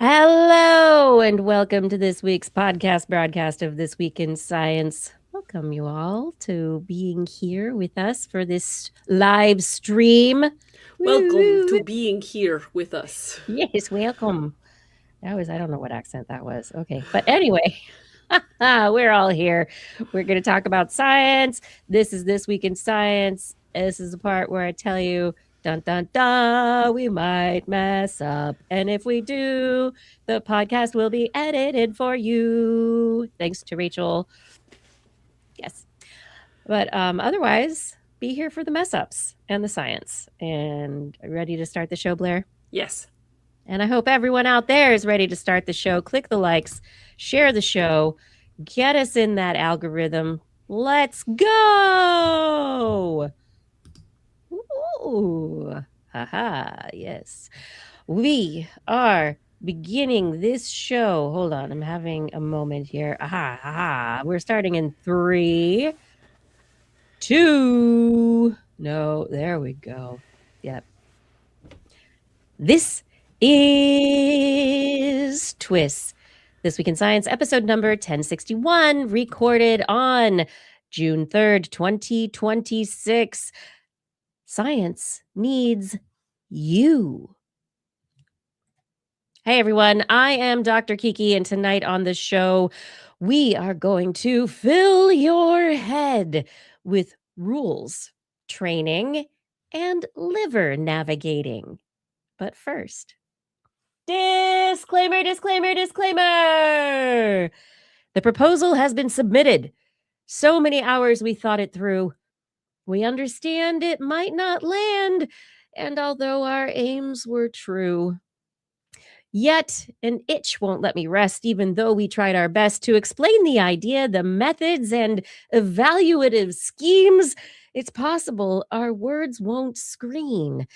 Hello, and welcome to this week's broadcast of This Week in Science. Welcome you all to being here with us for this live stream. Welcome to being here with us. Yes, welcome. I don't know what accent that was. Okay, but anyway, we're all here. We're going to talk about science. This is This Week in Science. This is the part where I tell you, dun, dun, dun, we might mess up. And if we do, the podcast will be edited for you. Thanks to Rachel. Yes. But otherwise, be here for the mess ups and the science. And ready to start the show, Blair? Yes. And I hope everyone out there is ready to start the show. Click the likes, share the show, get us in that algorithm. Let's go! Ooh, haha, yes. We are beginning this show. Hold on, I'm having a moment here. Aha. We're starting in 3, 2. No, there we go. Yep. This is TWIS, This Week in Science, episode number 1061, recorded on June 3rd, 2026. Science needs you. Hey everyone, I am Dr. Kiki, and tonight on the show, we are going to fill your head with rules, training, and liver navigating. But first, disclaimer. The proposal has been submitted. So many hours we thought it through. We understand it might not land, and although our aims were true, yet an itch won't let me rest, even though we tried our best to explain the idea, the methods, and evaluative schemes. It's possible our words won't screen.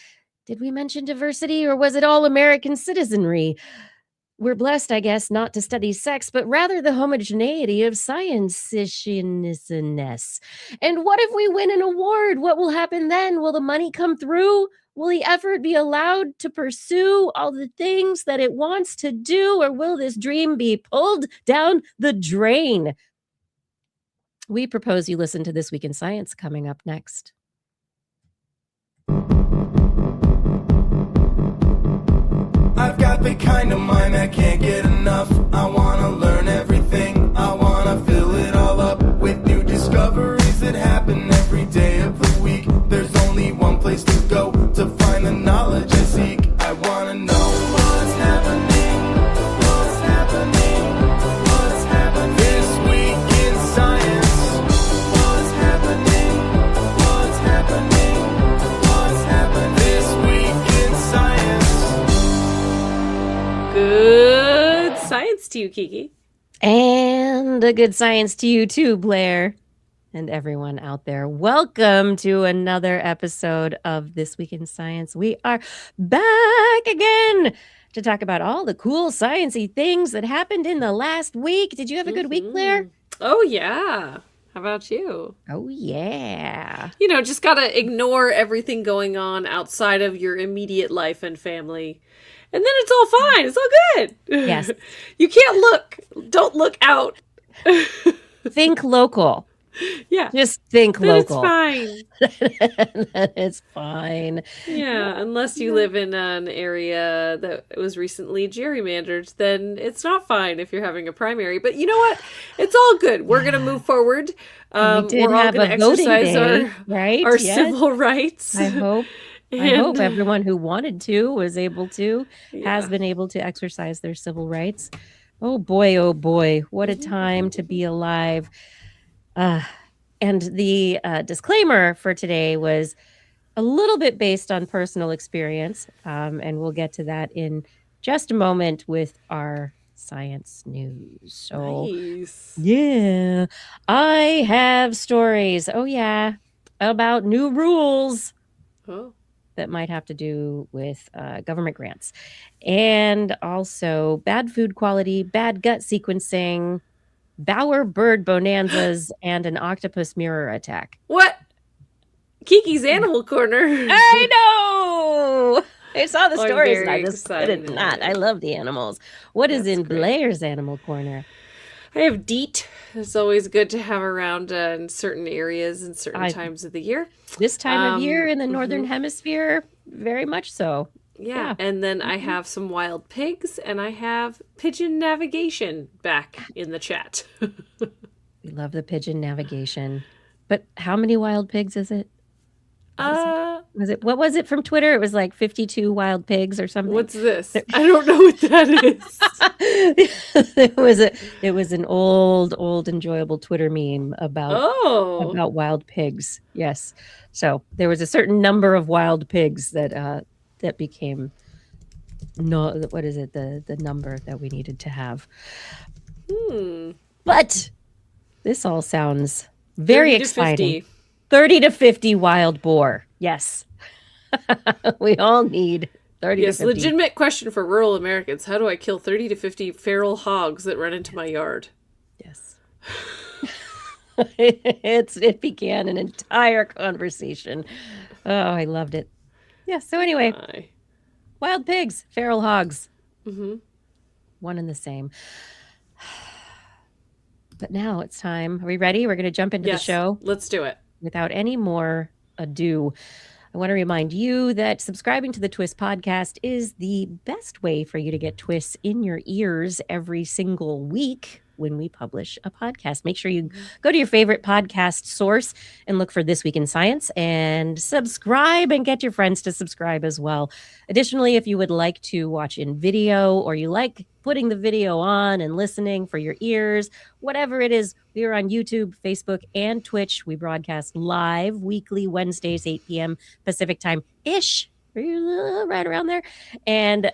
Did we mention diversity, or was it all American citizenry? We're blessed, I guess, not to study sex, but rather the homogeneity of science-ishness. And what if we win an award? What will happen then? Will the money come through? Will the effort be allowed to pursue all the things that it wants to do, or will this dream be pulled down the drain? We propose you listen to This Week in Science coming up next. I've got the kind of mind that can't get enough. I wanna learn everything. I wanna fill it all up with new discoveries that happen every day of the week. There's only one place to go to find the knowledge I seek. I wanna know what's happening. What's happening? What's happening this week in science? What's happening? What's happening? What's happening this week in science? Good science to you, Kiki. And a good science to you too, Blair. And everyone out there, welcome to another episode of This Week in Science. We are back again to talk about all the cool sciencey things that happened in the last week. Did you have a good week, Blair? Oh, yeah. How about you? Oh, yeah. You know, just gotta ignore everything going on outside of your immediate life and family. And then it's all fine. It's all good. Yes. You can't look. Don't look out. Think local. Yeah. Just think then local. It's fine. It's fine. Yeah, unless you live in an area that was recently gerrymandered, then it's not fine if you're having a primary. But you know what? It's all good. We're going to move forward. We did We're all have going to a voting exercise day, right? our Yes. civil rights. I hope And, everyone who wanted to was able to, has yeah. been able to exercise their civil rights. Oh boy, what a time to be alive. And the disclaimer for today was a little bit based on personal experience, and we'll get to that in just a moment with our science news. So, Nice. yeah, I have stories. Oh, yeah, about new rules Oh. that might have to do with government grants, and also bad food quality, bad gut sequencing, Bower bird bonanzas, and an octopus mirror attack. What? Kiki's Animal Corner. I know! I saw the I'm stories and I very just couldn't not. I excited. love the animals. What is That's in great. Blair's Animal Corner? I have DEET. It's always good to have around in certain areas and certain times of the year. This time of year in the Northern mhm. Hemisphere, very much so. Yeah, and then I have some wild pigs, and I have pigeon navigation back in the chat. We love the pigeon navigation. But how many wild pigs is it? What was it from Twitter? It was like 52 wild pigs or something. What's this? I don't know what that is. It was an old enjoyable Twitter meme about wild pigs. Yes. So there was a certain number of wild pigs that became what is it, the number that we needed to have. But this all sounds very exciting. 30 to 50 wild boar. Yes. We all need 30 to 50. Yes, legitimate question for rural Americans. How do I kill 30 to 50 feral hogs that run into my yard? Yes. It began an entire conversation. Oh, I loved it. Yeah, so anyway, wild pigs, feral hogs. One and the same. But now it's time. Are we ready? We're going to jump into the show. Let's do it. Without any more ado, I want to remind you that subscribing to the TWIS podcast is the best way for you to get TWIS in your ears every single week when we publish a podcast. Make sure you go to your favorite podcast source and look for This Week in Science and subscribe, and get your friends to subscribe as well. Additionally, if you would like to watch in video, or you like putting the video on and listening for your ears, whatever it is, we are on YouTube, Facebook, and Twitch. We broadcast live weekly Wednesdays, 8 p.m. Pacific time-ish, right around there. And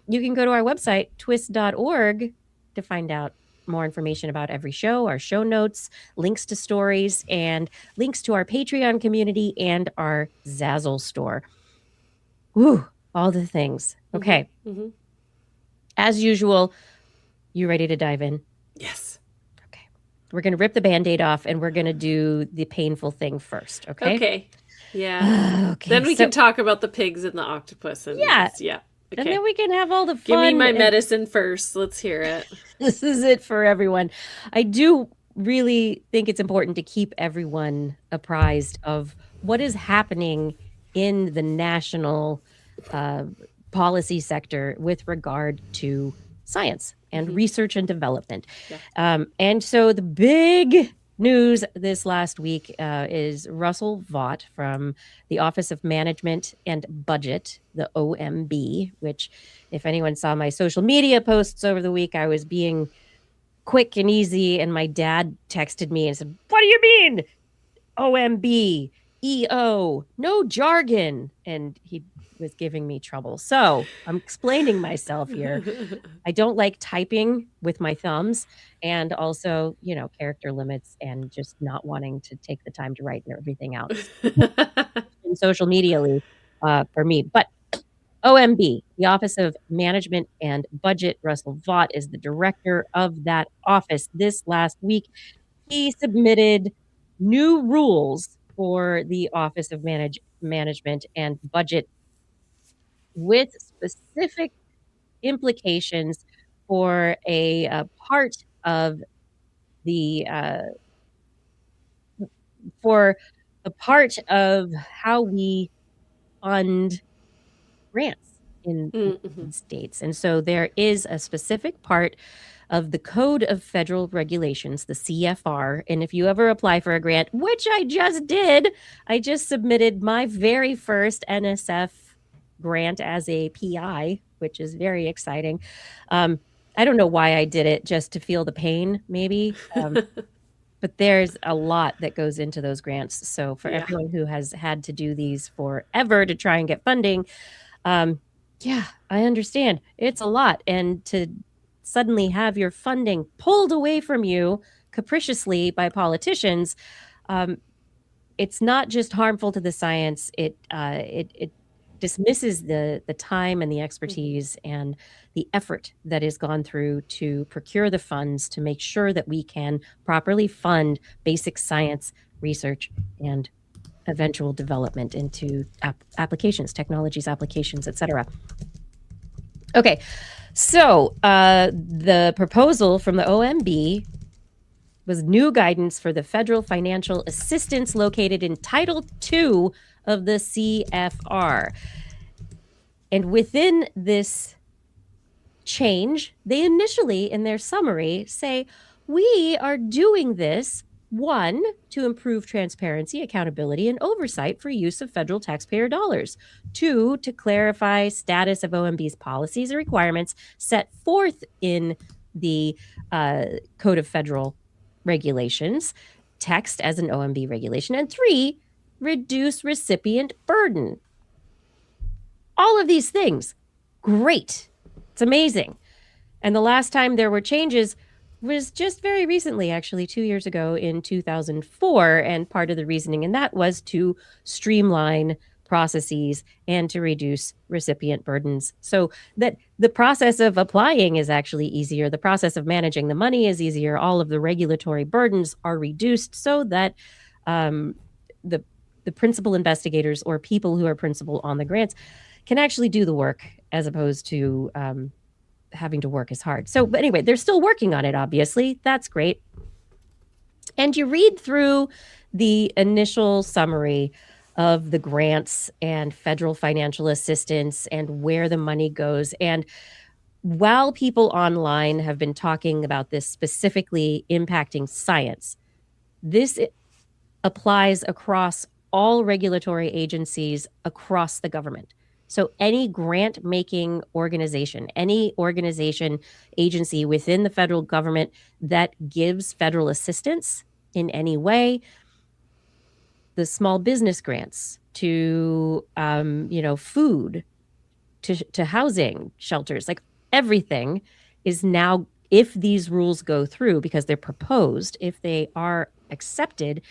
you can go to our website, twis.org, to find out more information about every show, our show notes, links to stories, and links to our Patreon community and our Zazzle store. Woo, all the things. Okay. As usual, you ready to dive in? Yes. Okay. We're going to rip the Band-Aid off, and we're going to do the painful thing first, okay? Okay. Yeah. Okay. Then we can talk about the pigs and the octopus. And yeah. Okay. And then we can have all the fun. Give me my medicine first. Let's hear it. This is it for everyone. I do really think it's important to keep everyone apprised of what is happening in the national policy sector with regard to science and research and development. Yeah. And so the big news this last week is Russell Vought from the Office of Management and Budget, the OMB, which, if anyone saw my social media posts over the week, I was being quick and easy, and my dad texted me and said, "What do you mean? OMB, EO, no jargon." And he was giving me trouble. So I'm explaining myself here. I don't like typing with my thumbs, and also, character limits, and just not wanting to take the time to write everything out in social media for me. But OMB, the Office of Management and Budget, Russell Vought is the director of that office. This last week, he submitted new rules for the Office of Management and Budget with specific implications for a part of the how we fund grants in states. And so there is a specific part of the Code of Federal Regulations, the CFR. And if you ever apply for a grant, which I just did, I just submitted my very first NSF grant as a PI, which is very exciting. I don't know why I did it, just to feel the pain, maybe. But there's a lot that goes into those grants. So for Yeah. everyone who has had to do these forever to try and get funding, yeah, I understand. It's a lot. And to suddenly have your funding pulled away from you capriciously by politicians, it's not just harmful to the science. It dismisses the time and the expertise and the effort that is gone through to procure the funds to make sure that we can properly fund basic science research and eventual development into applications, technologies, applications, etc. Okay, so the proposal from the OMB was new guidance for the federal financial assistance located in Title II of the CFR. And within this change, they initially, in their summary, say, we are doing this, one, to improve transparency, accountability, and oversight for use of federal taxpayer dollars. Two, to clarify status of OMB's policies and requirements set forth in the Code of Federal Regulations, text as an OMB regulation. And three, reduce recipient burden. All of these things, great. It's amazing. And the last time there were changes was just very recently, actually 2 years ago in 2004. And part of the reasoning in that was to streamline processes and to reduce recipient burdens so that the process of applying is actually easier. The process of managing the money is easier. All of the regulatory burdens are reduced so that the principal investigators or people who are principal on the grants can actually do the work as opposed to having to work as hard. So, but anyway, they're still working on it, obviously. That's great. And you read through the initial summary of the grants and federal financial assistance and where the money goes. And while people online have been talking about this specifically impacting science, this applies across all regulatory agencies across the government. So any grant-making organization, any organization, agency within the federal government that gives federal assistance in any way, the small business grants to, food, to housing shelters, like everything is now, if these rules go through, because they're proposed, if they are accepted,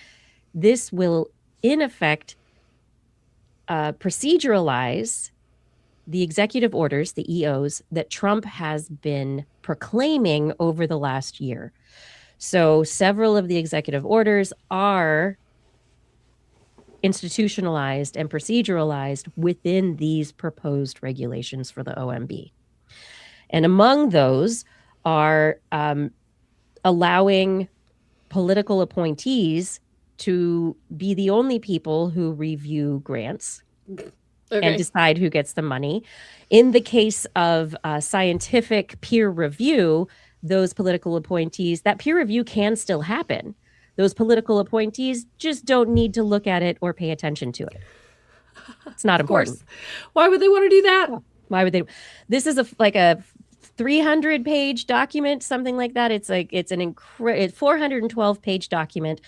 this will, in effect, proceduralize the executive orders, the EOs, that Trump has been proclaiming over the last year. So several of the executive orders are institutionalized and proceduralized within these proposed regulations for the OMB. And among those are allowing political appointees to be the only people who review grants and decide who gets the money. In the case of scientific peer review, those political appointees, that peer review can still happen. Those political appointees just don't need to look at it or pay attention to it. It's not important. Why would they want to do that? Why would they? This is a 300-page document, something like that. It's an 412-page document.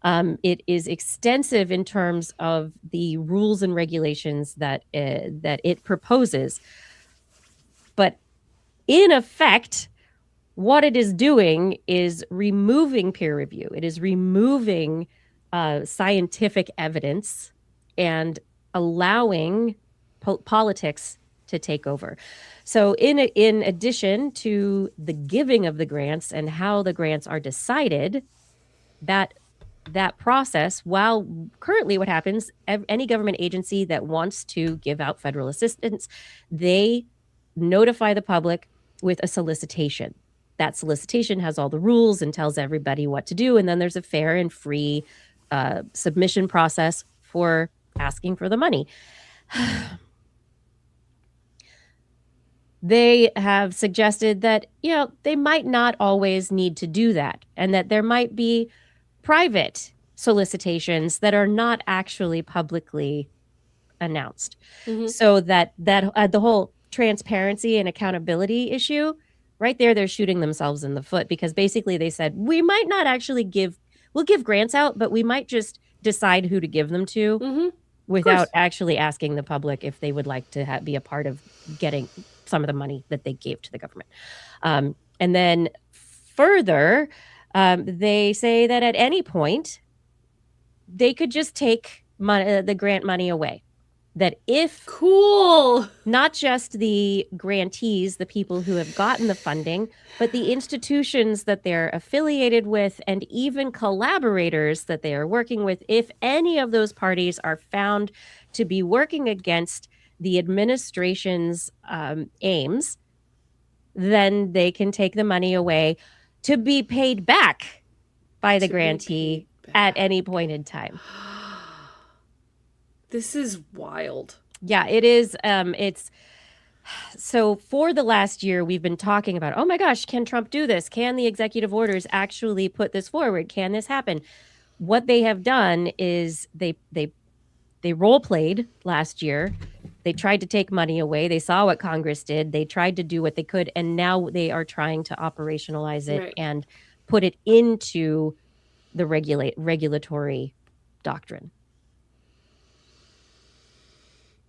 It is extensive in terms of the rules and regulations that it proposes. But in effect, what it is doing is removing peer review. It is removing scientific evidence and allowing politics to take over. So in addition to the giving of the grants and how the grants are decided, that process, while currently what happens, any government agency that wants to give out federal assistance, they notify the public with a solicitation. That solicitation has all the rules and tells everybody what to do. And then there's a fair and free submission process for asking for the money. They have suggested that, they might not always need to do that, and that there might be private solicitations that are not actually publicly announced. Mm-hmm. So that the whole transparency and accountability issue, right there, they're shooting themselves in the foot, because basically they said, we might not actually give we'll give grants out, but we might just decide who to give them to Mm-hmm. without actually asking the public if they would like to be a part of getting some of the money that they gave to the government. And then further, they say that at any point, they could just take the grant money away. That if Cool. not just the grantees, the people who have gotten the funding, but the institutions that they're affiliated with and even collaborators that they are working with, if any of those parties are found to be working against the administration's aims, then they can take the money away to be paid back by the To be grantee paid at back. any point in time. This is wild. Yeah, it is. It's so for the last year, we've been talking about, oh my gosh, can Trump do this? Can the executive orders actually put this forward? Can this happen? What they have done is they role played last year. They tried to take money away. They saw what Congress did. They tried to do what they could, and now they are trying to operationalize it Right. and put it into the regulatory doctrine.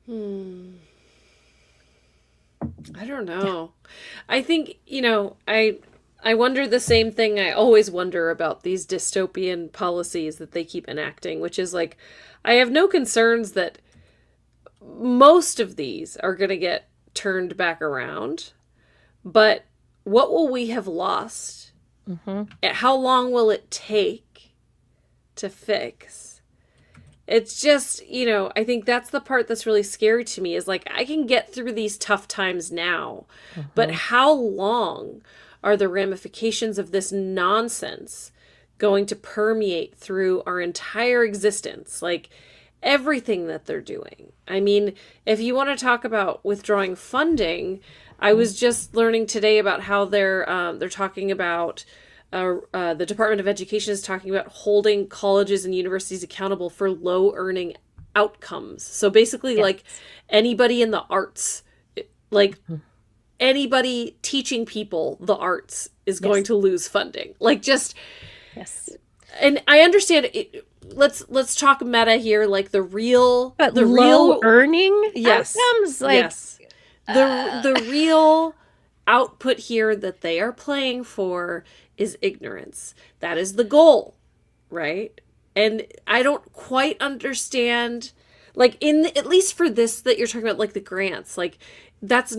I don't know. I think, I wonder the same thing I always wonder about these dystopian policies that they keep enacting, which is like, I have no concerns that most of these are going to get turned back around, but what will we have lost? Mm-hmm. How long will it take to fix? It's just, I think that's the part that's really scary to me is like, I can get through these tough times now, but how long are the ramifications of this nonsense going to permeate through our entire existence? Like everything that they're doing. I mean, if you want to talk about withdrawing funding, I was just learning today about how they're talking about the Department of Education is talking about holding colleges and universities accountable for low earning outcomes. So basically, like anybody in the arts, like anybody teaching people the arts is going to lose funding. Like just and I understand it. Let's talk meta here, like the real earning outcomes, like the real output here that they are playing for is ignorance. That is the goal, right? And I don't quite understand, like at least for this that you're talking about, like the grants, like that's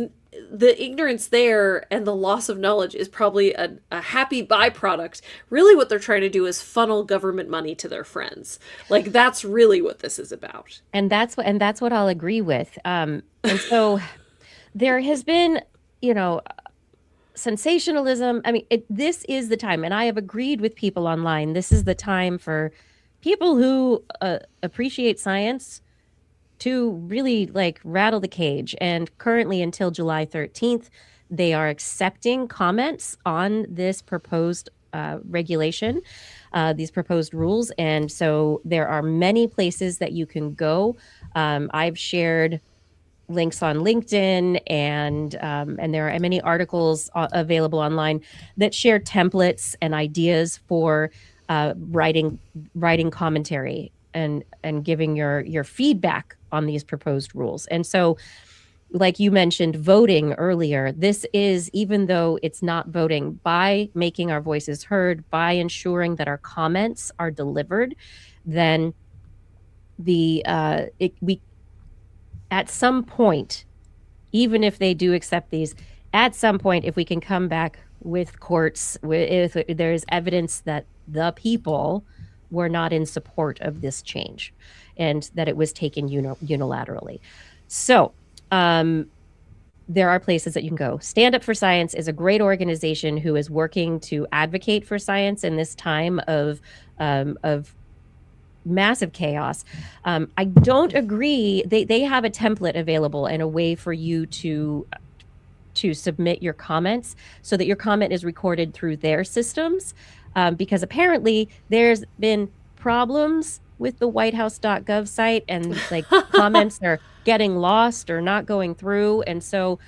the ignorance there and the loss of knowledge is probably a happy byproduct. Really what they're trying to do is funnel government money to their friends. Like that's really what this is about. And that's what I'll agree with. And so there has been, sensationalism. I mean, this is the time, and I have agreed with people online. This is the time for people who appreciate science to really like rattle the cage. And currently until July 13th, they are accepting comments on this proposed regulation, these proposed rules. And so there are many places that you can go. I've shared links on LinkedIn, and there are many articles available online that share templates and ideas for writing commentary and giving your feedback on these proposed rules. And so, like you mentioned, voting earlier, this is, even though it's not voting, by making our voices heard, by ensuring that our comments are delivered, then we at some point, even if they do accept these, at some point, if we can come back with courts, if there's evidence that the people were not in support of this change and that it was taken unilaterally. So there are places that you can go. Stand Up for Science is a great organization who is working to advocate for science in this time of massive chaos. I don't agree. They have a template available and a way for you to submit your comments so that your comment is recorded through their systems, because apparently there's been problems with the whitehouse.gov site, and like comments are getting lost or not going through. And so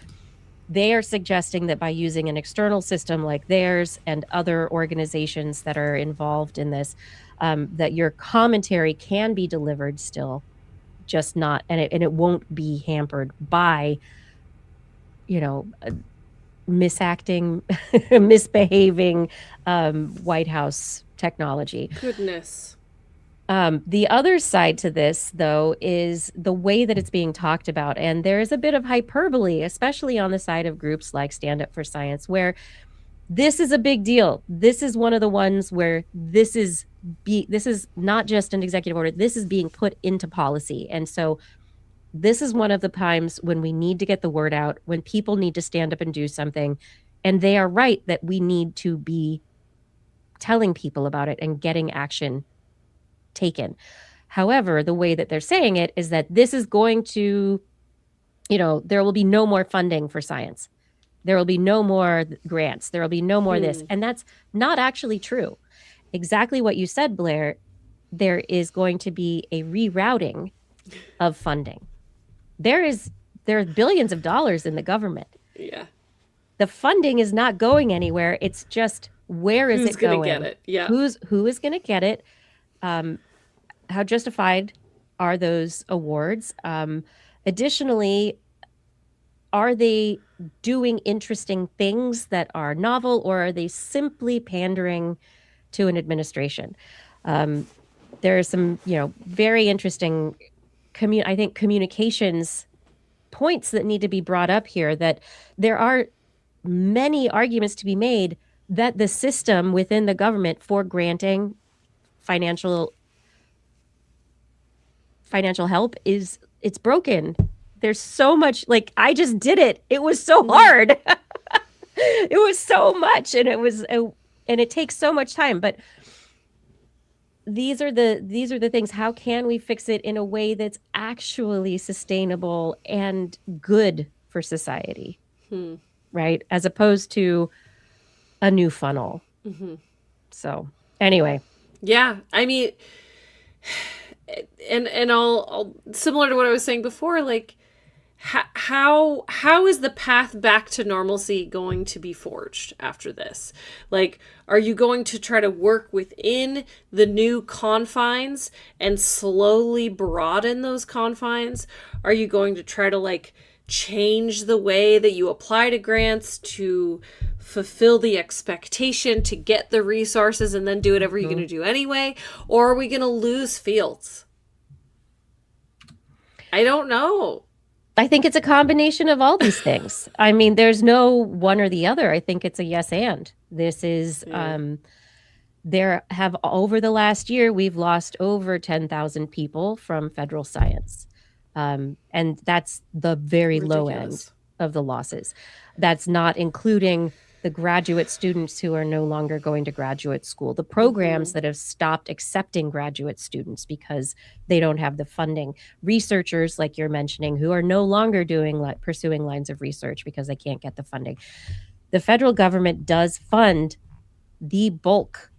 They are suggesting that by using an external system like theirs and other organizations that are involved in this, that your commentary can be delivered still, just not, and it won't be hampered by, you know, misacting, misbehaving White House technology. Goodness. The other side to this, though, is the way that it's being talked about. And there is a bit of hyperbole, especially on the side of groups like Stand Up for Science, where this is a big deal. This is one of the ones where this is not just an executive order. This is being put into policy. And so this is one of the times when we need to get the word out, when people need to stand up and do something. And they are right that we need to be telling people about it and getting action taken. However, the way that they're saying it is that this is going to, there will be no more funding for science. There will be no more grants. There will be no more this. And that's not actually true. Exactly what you said, Blair. There is going to be a rerouting of funding. There are billions of dollars in the government. Yeah. The funding is not going anywhere. It's just, where is it going? Who's going to get it? Yeah. Who is going to get it? How justified are those awards? Additionally, are they doing interesting things that are novel, or are they simply pandering to an administration? There are some, very interesting, I think, communications points that need to be brought up here, that there are many arguments to be made that the system within the government for granting financial help it's broken. There's so much, like, I just did it. It was so hard. It was so much, and it takes so much time. But these are the things. How can we fix it in a way that's actually sustainable and good for society? Right? As opposed to a new funnel. So anyway. Yeah. I mean, and I'll similar to what I was saying before, like, how is the path back to normalcy going to be forged after this? Like, are you going to try to work within the new confines and slowly broaden those confines? Are you going to try to, like, change the way that you apply to grants to fulfill the expectation to get the resources and then do whatever you're going to do anyway? Or are we going to lose fields? I don't know. I think it's a combination of all these things. I mean, there's no one or the other. I think it's a yes and. This is, over the last year, we've lost over 10,000 people from federal science. And that's the very low end of the losses. That's not including the graduate students who are no longer going to graduate school, the programs that have stopped accepting graduate students because they don't have the funding, researchers like you're mentioning who are no longer pursuing lines of research because they can't get the funding. The federal government does fund the bulk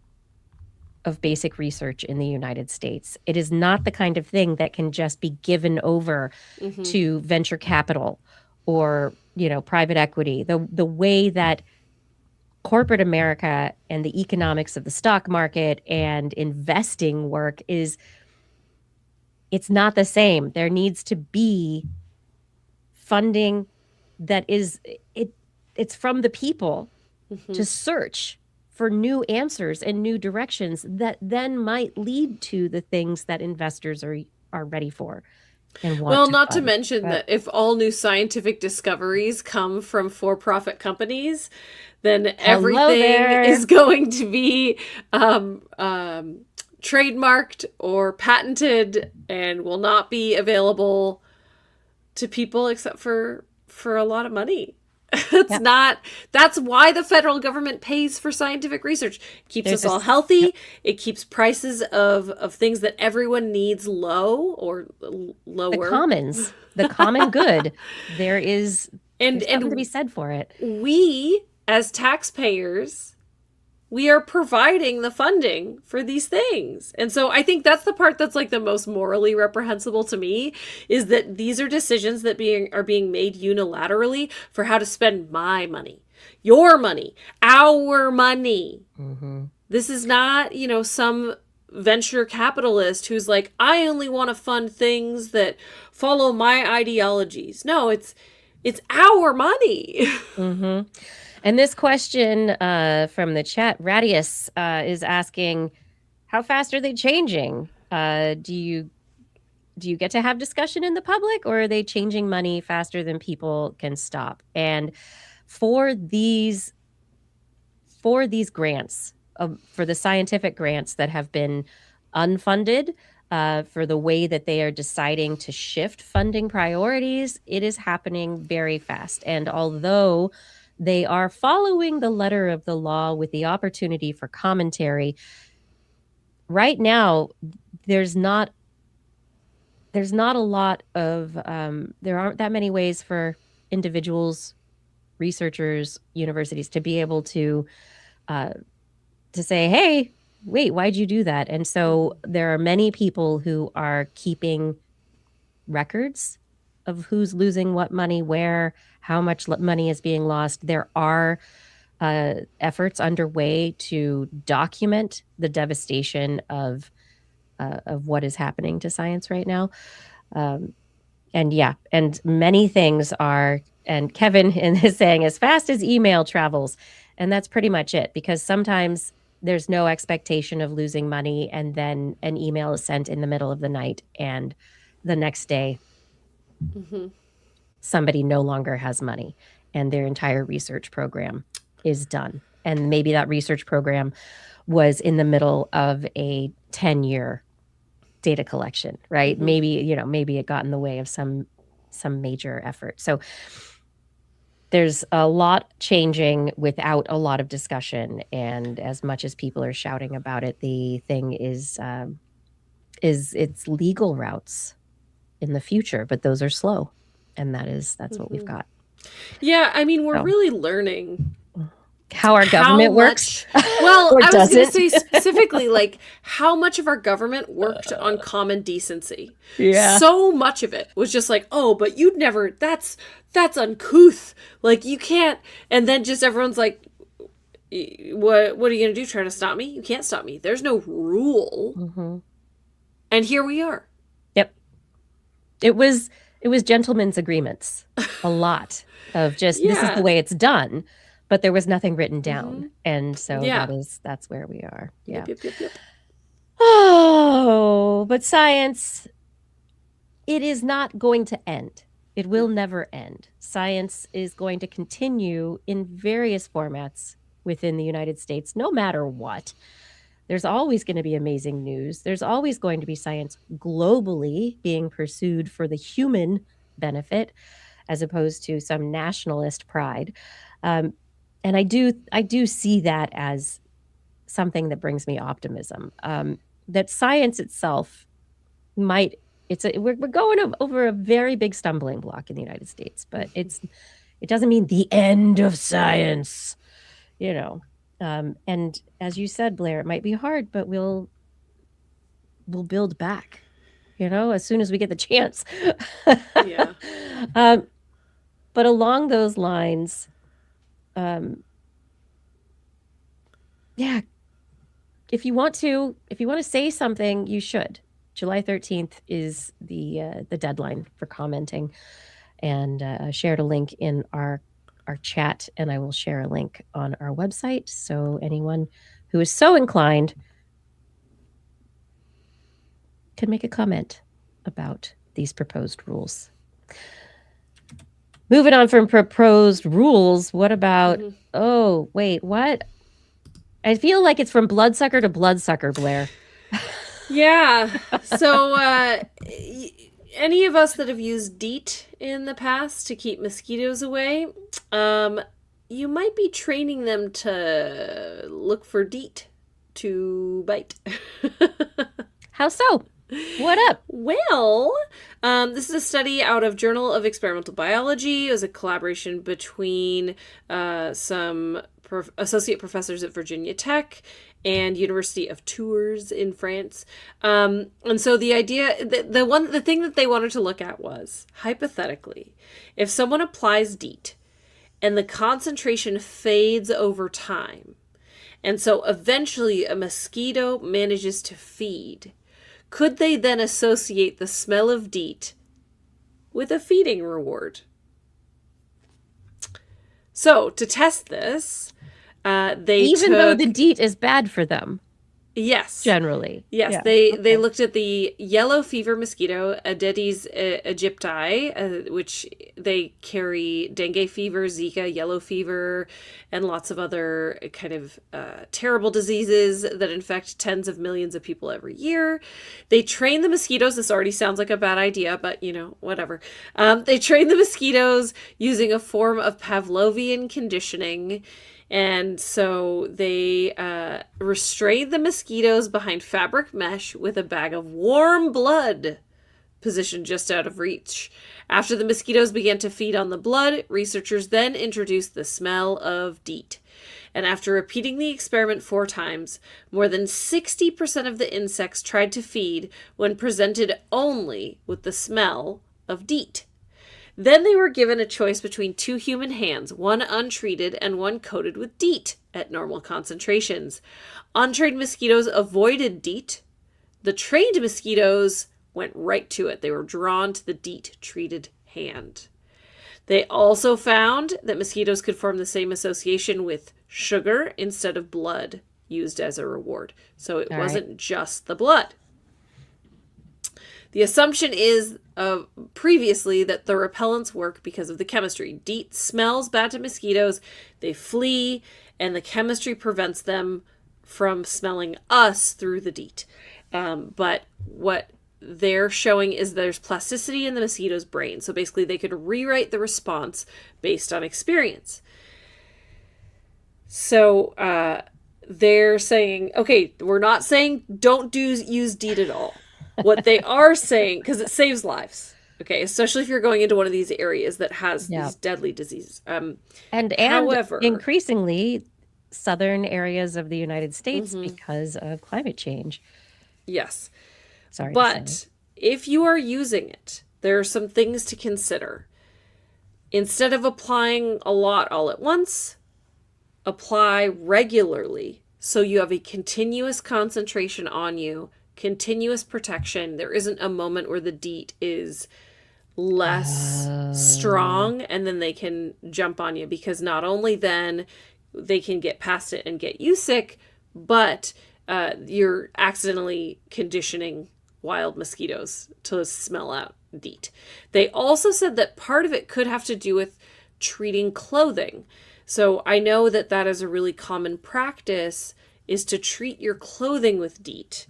of basic research in the United States. It is not the kind of thing that can just be given over to venture capital or, private equity. The way that corporate America and the economics of the stock market and investing work it's not the same. There needs to be funding that it's from the people to search for new answers and new directions that then might lead to the things that investors are ready for. Well, not to mention that if all new scientific discoveries come from for-profit companies, then everything is going to be trademarked or patented and will not be available to people except for a lot of money. That's why the federal government pays for scientific research. It keeps us all healthy. It keeps prices of things that everyone needs low or lower. The common good. There's something to be said for it. We, as taxpayers, we are providing the funding for these things. And so I think that's the part that's like the most morally reprehensible to me, is that these are decisions that are being made unilaterally for how to spend my money, your money, our money. Mm-hmm. This is not, some venture capitalist who's like, I only want to fund things that follow my ideologies. No, it's our money. Mm-hmm. And this question from the chat, Radius is asking, how fast are they changing? Do you get to have discussion in the public, or are they changing money faster than people can stop? And for these grants, for the scientific grants that have been unfunded, for the way that they are deciding to shift funding priorities, it is happening very fast. And although they are following the letter of the law with the opportunity for commentary, right now there's not a lot of there aren't that many ways for individuals, researchers, universities to be able to say, hey, wait, why'd you do that? And so there are many people who are keeping records of who's losing what money, where, how much money is being lost. There are efforts underway to document the devastation of what is happening to science right now. And many things are, and Kevin is saying, as fast as email travels. And that's pretty much it, because sometimes there's no expectation of losing money, and then an email is sent in the middle of the night, and the next day, somebody no longer has money, and their entire research program is done. And maybe that research program was in the middle of a 10-year data collection, right? Maybe it got in the way of some major effort. So there's a lot changing without a lot of discussion. And as much as people are shouting about it, the thing is it's legal routes in the future, but those are slow. And that's what we've got. Yeah, I mean, we're really learning how our government works. Well, I was going to doesn't. say specifically, like, how much of our government worked on common decency. Yeah. So much of it was just like, oh, but you'd never, that's uncouth. Like, you can't, and then just everyone's like, what are you going to do? Try to stop me? You can't stop me. There's no rule. And here we are. Yep. It was gentlemen's agreements. A lot of just, this is the way it's done. But there was nothing written down. And so that's where we are. Yeah. Yep. Oh, but science, it is not going to end. It will never end. Science is going to continue in various formats within the United States, no matter what. There's always going to be amazing news. There's always going to be science globally being pursued for the human benefit, as opposed to some nationalist pride. And I do see that as something that brings me optimism. That science itself we're going over a very big stumbling block in the United States, but it doesn't mean the end of science, And as you said, Blair, it might be hard, but we'll build back, as soon as we get the chance. Yeah. But along those lines, if you want to say something, you should. July 13th is the deadline for commenting, and I shared a link in our chat, and I will share a link on our website, so anyone who is so inclined can make a comment about these proposed rules. Moving on from proposed rules, what about, oh, wait, what? I feel like it's from bloodsucker to bloodsucker, Blair. Yeah. So any of us that have used DEET in the past to keep mosquitoes away, you might be training them to look for DEET to bite. How so? What up? Well, this is a study out of Journal of Experimental Biology. It was a collaboration between some associate professors at Virginia Tech and University of Tours in France. And so the idea, the thing that they wanted to look at was, hypothetically, if someone applies DEET and the concentration fades over time, and so eventually a mosquito manages to feed, could they then associate the smell of DEET with a feeding reward? So to test this, though the DEET is bad for them. Yes. Generally. Yes. Yeah. They looked at the yellow fever mosquito, Aedes aegypti, which they carry dengue fever, Zika, yellow fever, and lots of other kind of terrible diseases that infect tens of millions of people every year. They train the mosquitoes. This already sounds like a bad idea, but whatever. They train the mosquitoes using a form of Pavlovian conditioning. And so they restrained the mosquitoes behind fabric mesh with a bag of warm blood positioned just out of reach. After the mosquitoes began to feed on the blood, researchers then introduced the smell of DEET. And after repeating the experiment 4 times, more than 60% of the insects tried to feed when presented only with the smell of DEET. Then they were given a choice between 2 human hands, one untreated and one coated with DEET at normal concentrations. Untrained mosquitoes avoided DEET. The trained mosquitoes went right to it. They were drawn to the DEET-treated hand. They also found that mosquitoes could form the same association with sugar instead of blood used as a reward. So it wasn't just the blood. The assumption is previously that the repellents work because of the chemistry. DEET smells bad to mosquitoes, they flee, and the chemistry prevents them from smelling us through the DEET. But what they're showing is there's plasticity in the mosquito's brain. So basically they could rewrite the response based on experience. So they're saying, okay, we're not saying don't use DEET at all. What they are saying, because it saves lives, okay, especially if you're going into one of these areas that has these deadly diseases. And however, increasingly southern areas of the United States because of climate change. Yes. Sorry. But if you are using it, there are some things to consider. Instead of applying a lot all at once, apply regularly so you have a continuous concentration on you, continuous protection. There isn't a moment where the DEET is less strong and then they can jump on you, because not only then they can get past it and get you sick, but you're accidentally conditioning wild mosquitoes to smell out DEET. They also said that part of it could have to do with treating clothing. So I know that that is a really common practice, is to treat your clothing with DEET.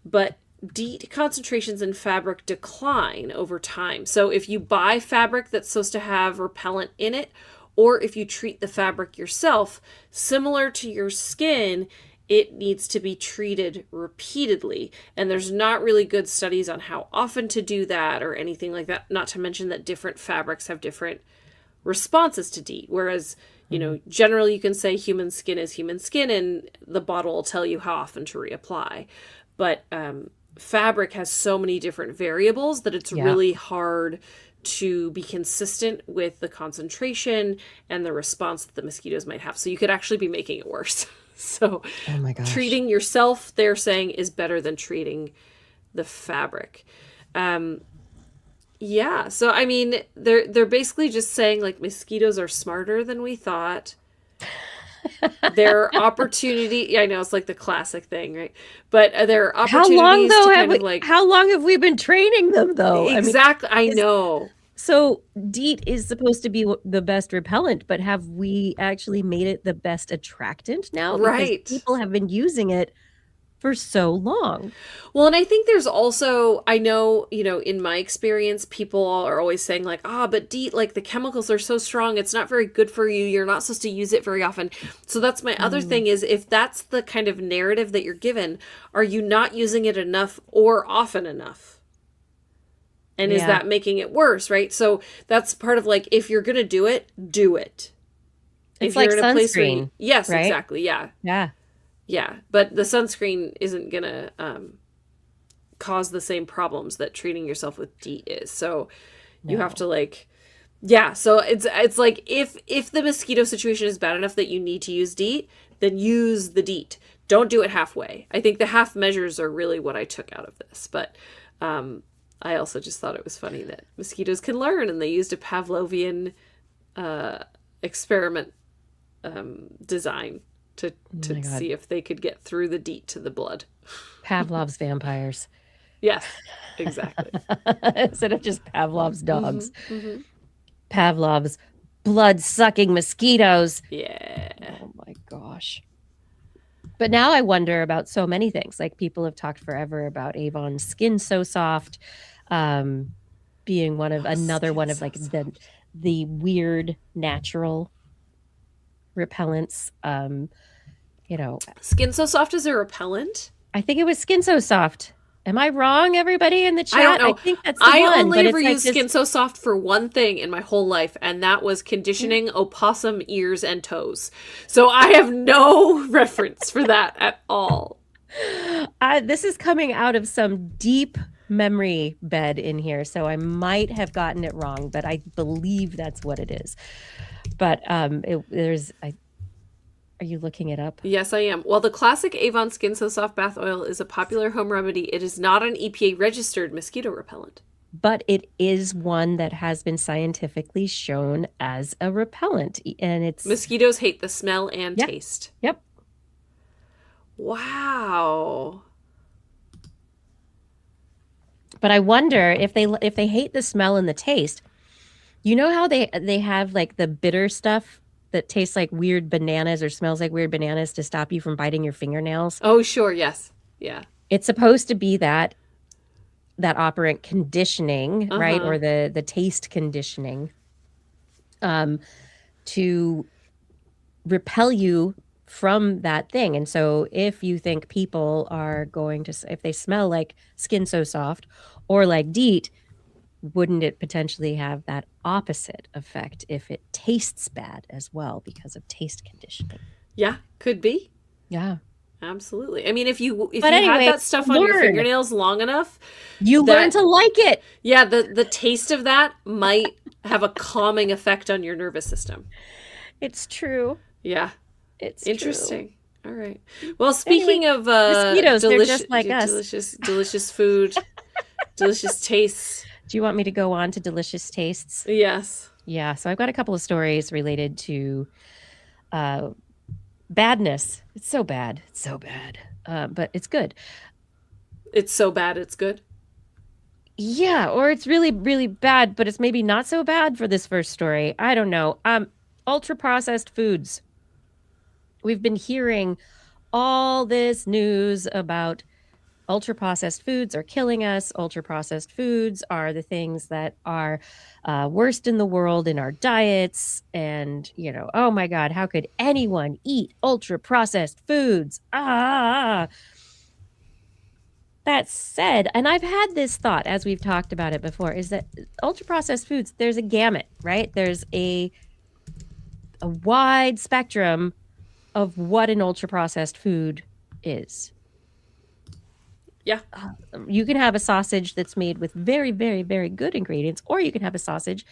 But DEET concentrations in fabric decline over time. So if you buy fabric that's supposed to have repellent in it, or if you treat the fabric yourself, similar to your skin, it needs to be treated repeatedly. And there's not really good studies on how often to do that or anything like that. Not to mention that different fabrics have different responses to DEET. Whereas, generally you can say human skin is human skin and the bottle will tell you how often to reapply. But fabric has so many different variables that it's really hard to be consistent with the concentration and the response that the mosquitoes might have. So you could actually be making it worse. So treating yourself, they're saying, is better than treating the fabric. So I mean, they're basically just saying like mosquitoes are smarter than we thought. Their opportunity, I know it's like the classic thing, right? But there are opportunities how long have we been training them though? Exactly. I know. So DEET is supposed to be the best repellent, but have we actually made it the best attractant now? Right. Because people have been using it for so long. Well, and I think there's also, I know, in my experience, people are always saying like, but DEET, like the chemicals are so strong, it's not very good for you. You're not supposed to use it very often. So that's my other thing is, if that's the kind of narrative that you're given, are you not using it enough or often enough? And is that making it worse, right? So that's part of like, if you're going to do it, do it. It's if you're like in a place where sunscreen, yes, right? exactly. Yeah. Yeah. Yeah. But the sunscreen isn't going to cause the same problems that treating yourself with DEET is. So you have to No. like, yeah. So it's like if the mosquito situation is bad enough that you need to use DEET, then use the DEET. Don't do it halfway. I think the half measures are really what I took out of this. But I also just thought it was funny that mosquitoes can learn, and they used a Pavlovian experiment design to Oh my God. see if they could get through the DEET to the blood. Pavlov's vampires. Yes, exactly. Instead of just Pavlov's dogs. Mhm. Pavlov's blood-sucking mosquitoes. Yeah. Oh my gosh. But now I wonder about so many things. Like, people have talked forever about Avon's Skin So Soft being another one of like the weird natural repellents. You know, Skin So Soft is a repellent? I think it was Skin So Soft. Am I wrong, everybody in the chat? I don't know. I think that's the I one. only but ever it's like used this- Skin So Soft for one thing in my whole life, and that was conditioning opossum ears and toes. So I have no reference for that at all. This is coming out of some deep memory bed in here, so I might have gotten it wrong, but I believe that's what it is. But are you looking it up? Yes, I am. While the classic Avon Skin So Soft bath oil is a popular home remedy, it is not an EPA-registered mosquito repellent. But it is one that has been scientifically shown as a repellent, and it's Mosquitoes hate the smell and Yep. taste. Yep. Wow. But I wonder if they hate the smell and the taste. You know how they have like the bitter stuff that tastes like weird bananas or smells like weird bananas to stop you from biting your fingernails? Oh, sure. Yes. Yeah. It's supposed to be that operant conditioning, right? Or the taste conditioning to repel you from that thing. And so if you think people are going to, if they smell like Skin So Soft or like DEET, wouldn't it potentially have that opposite effect if it tastes bad as well because of taste conditioning? Yeah. Could be. Yeah. Absolutely. I mean, if you anyway, had that stuff on your learn. fingernails long enough, You learn to like it. yeah, the taste of that might have a calming effect on your nervous system. It's true. Yeah. It's interesting. All right. Well, speaking of mosquitoes, they're just like us. delicious food, delicious tastes. Do you want me to go on to delicious tastes? Yes. Yeah. So I've got a couple of stories related to badness. It's so bad. It's so bad. But it's good. It's so bad it's good. Yeah, or it's really, really bad, but it's maybe not so bad for this first story. I don't know. Ultra processed foods. We've been hearing all this news about ultra processed foods are killing us. Ultra processed foods are the things that are worst in the world in our diets. And, you know, oh my God, how could anyone eat ultra processed foods? That said, and I've had this thought as we've talked about it before, is that ultra processed foods, there's a gamut, right? There's a wide spectrum of what an ultra processed food is. Yeah. You can have a sausage that's made with very, very, very good ingredients, or you can have a sausage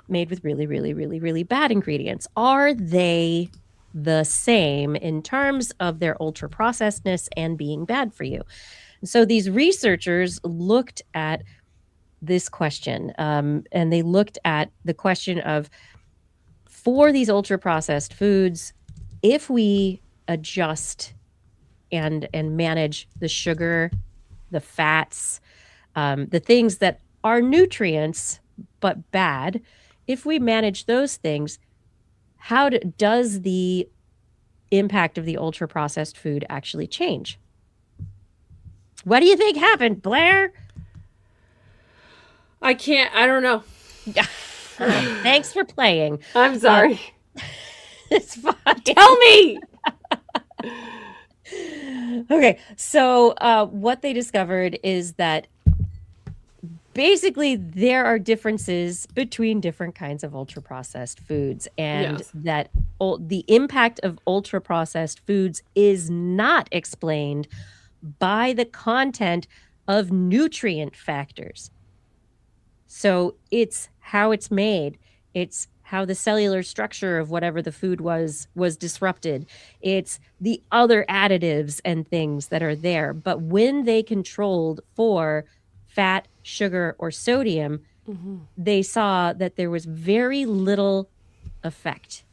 made with really, really, really, really bad ingredients. Are they the same in terms of their ultra processedness and being bad for you? So these researchers looked at this question, and they looked at the question of, for these ultra processed foods, if we adjust and manage the sugar, the fats, the things that are nutrients but bad, if we manage those things, how does the impact of the ultra processed food actually change? What do you think happened, Blair? I don't know. Thanks for playing. I'm sorry. It's fine. Tell me. Okay, so what they discovered is that basically there are differences between different kinds of ultra processed foods, and Yes. that the impact of ultra processed foods is not explained by the content of nutrient factors. So it's how it's made. It's how the cellular structure of whatever the food was disrupted. It's the other additives and things that are there. But when they controlled for fat, sugar, or sodium, Mm-hmm. they saw that there was very little effect.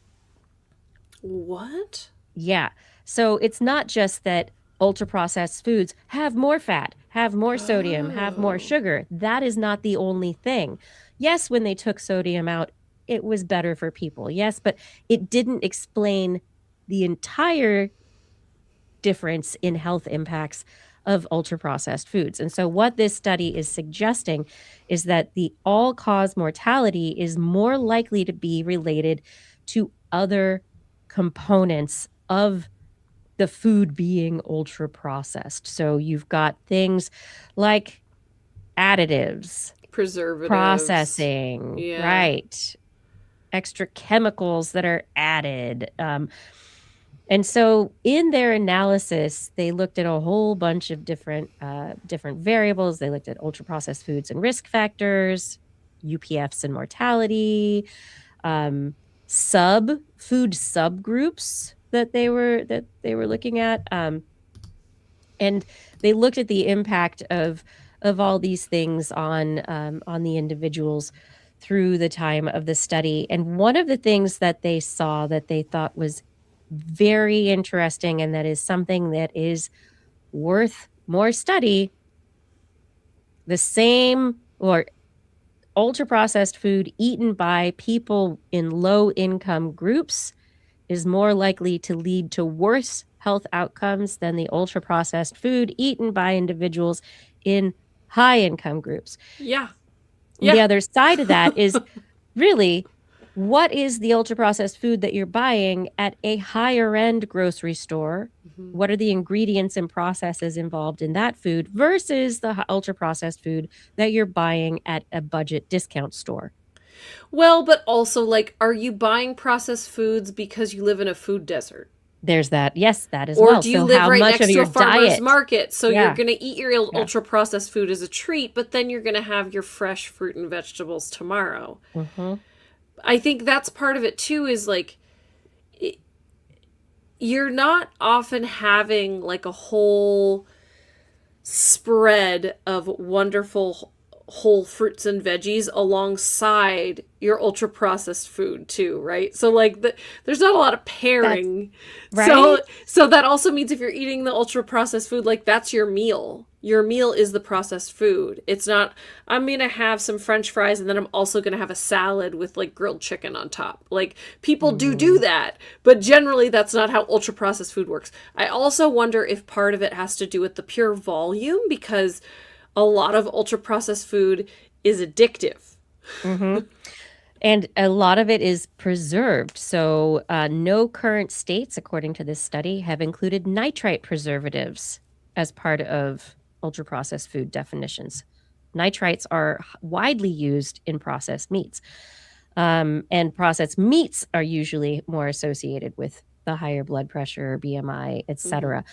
What? Yeah. So it's not just that ultra processed foods have more fat, have more sodium, have more Oh. sugar. That is not the only thing. Yes, when they took sodium out, it was better for people. Yes, but it didn't explain the entire difference in health impacts of ultra processed foods. And so, what this study is suggesting is that the all cause mortality is more likely to be related to other components of the food being ultra processed. So, you've got things like additives, Preservatives. processing, Yeah. right? Extra chemicals that are added. And so in their analysis, they looked at a whole bunch of different variables. They looked at ultra processed foods and risk factors, UPFs and mortality, food subgroups that they were looking at, and they looked at the impact of all these things on the individuals through the time of the study. And one of the things that they saw that they thought was very interesting, and that is something that is worth more study, the same or ultra processed food eaten by people in low income groups is more likely to lead to worse health outcomes than the ultra processed food eaten by individuals in high income groups. Yeah. The other side of that is really, what is the ultra processed food that you're buying at a higher end grocery store? Mm-hmm. What are the ingredients and processes involved in that food versus the ultra processed food that you're buying at a budget discount store? Well, but also, like, are you buying processed foods because you live in a food desert? There's that. Yes, that as Or well. do you So live how right much next of to your a farmer's diet? market? So Yeah. you're going to eat your Yeah. ultra processed food as a treat, but then you're going to have your fresh fruit and vegetables tomorrow. Mm-hmm. I think that's part of it too, is like, you're not often having like a whole spread of wonderful whole fruits and veggies alongside your ultra processed food too, right? So like there's not a lot of pairing. right. So that also means if you're eating the ultra processed food, like that's your meal. Your meal is the processed food. It's not, I'm going to have some french fries and then I'm also going to have a salad with like grilled chicken on top. Like people do that, but generally that's not how ultra processed food works. I also wonder if part of it has to do with the pure volume, because a lot of ultra processed food is addictive. Mm-hmm. And a lot of it is preserved. So no current states, according to this study, have included nitrite preservatives as part of ultra processed food definitions. Nitrites are widely used in processed meats. And processed meats are usually more associated with the higher blood pressure, BMI, etc.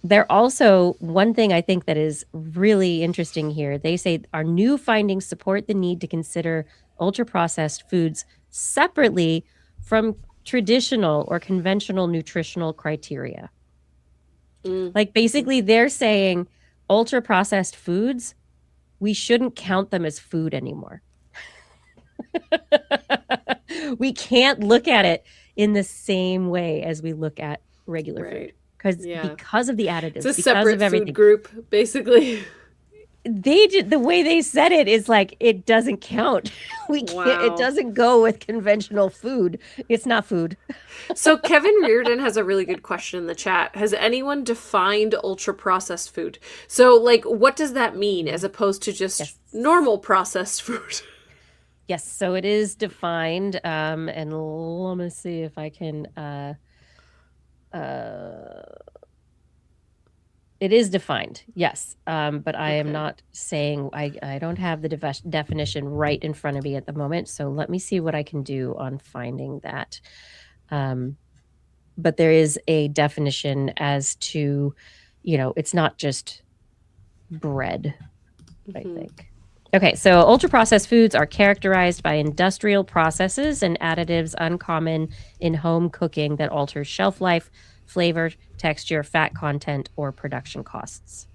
There also, one thing I think that is really interesting here, they say our new findings support the need to consider ultra processed foods separately from traditional or conventional nutritional criteria. Like basically they're saying ultra processed foods, we shouldn't count them as food anymore. We can't look at it in the same way as we look at regular food. Because of the additives, It's a because separate of everything. food group, basically. The way they said it is like, it doesn't count. We can't, it doesn't go with conventional food. It's not food. So Kevin Reardon has a really good question in the chat. Has anyone defined ultra processed food? So like, what does that mean as opposed to just normal processed food? Yes, so it is defined, and let me see if I can It is defined, yes. But I am Okay. not saying I don't have the definition right in front of me at the moment. So let me see what I can do on finding that. But there is a definition as to, it's not just bread, I think. Okay, so ultra processed foods are characterized by industrial processes and additives uncommon in home cooking that alter shelf life, flavor, texture, fat content, or production costs.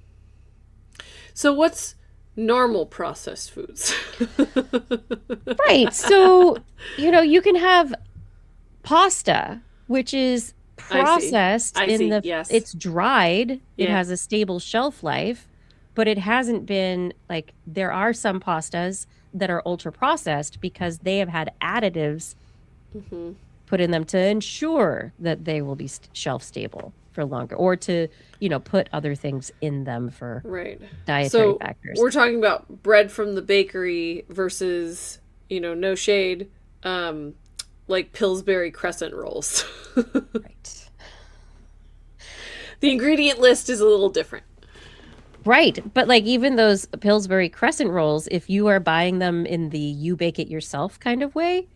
So what's normal processed foods? Right. So, you can have pasta, which is processed I see. Yes. it's dried, it Yeah. has a stable shelf life, but it hasn't been like there are some pastas that are ultra processed because they have had additives put in them to ensure that they will be shelf stable for longer, or to, put other things in them for Right. dietary So factors. we're talking about bread from the bakery versus, no shade, like Pillsbury crescent rolls. Right. The ingredient list is a little different. Right. But like even those Pillsbury crescent rolls, if you are buying them in the you bake it yourself kind of way,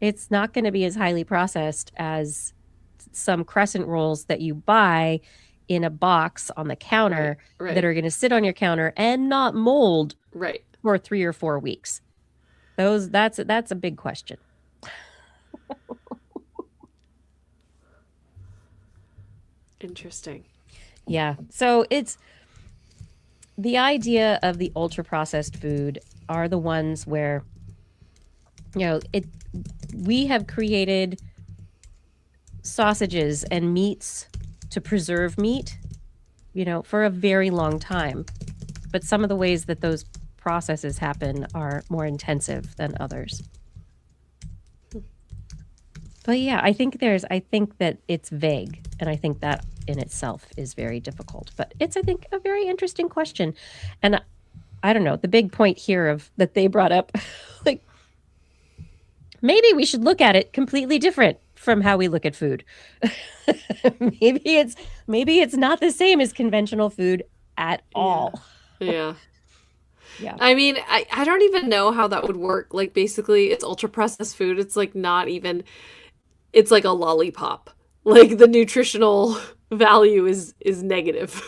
it's not going to be as highly processed as some crescent rolls that you buy in a box on the counter Right. that are going to sit on your counter and not mold Right. for 3 or 4 weeks. That's a big question. Interesting. Yeah. So it's the idea of the ultra processed food are the ones where we have created sausages and meats to preserve meat, for a very long time. But some of the ways that those processes happen are more intensive than others. But yeah, I think that it's vague, and I think that in itself is very difficult. But it's, I think, a very interesting question. And I don't know, the big point here that they brought up, like, maybe we should look at it completely different from how we look at food. maybe it's not the same as conventional food at all. Yeah. Yeah. I mean, I don't even know how that would work. Like, basically, it's ultra processed food. It's like not even, it's like a lollipop. Like, the nutritional value is negative.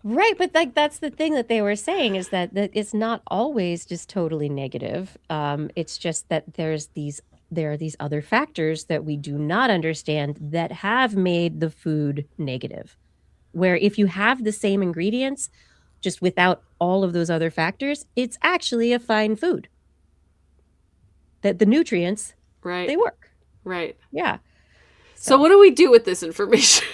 Right, but like that's the thing that they were saying is that it's not always just totally negative. It's just that there are these other factors that we do not understand that have made the food negative. Where if you have the same ingredients, just without all of those other factors, it's actually a fine food. That the nutrients, Right. they work. Right. Yeah. So what do we do with this information?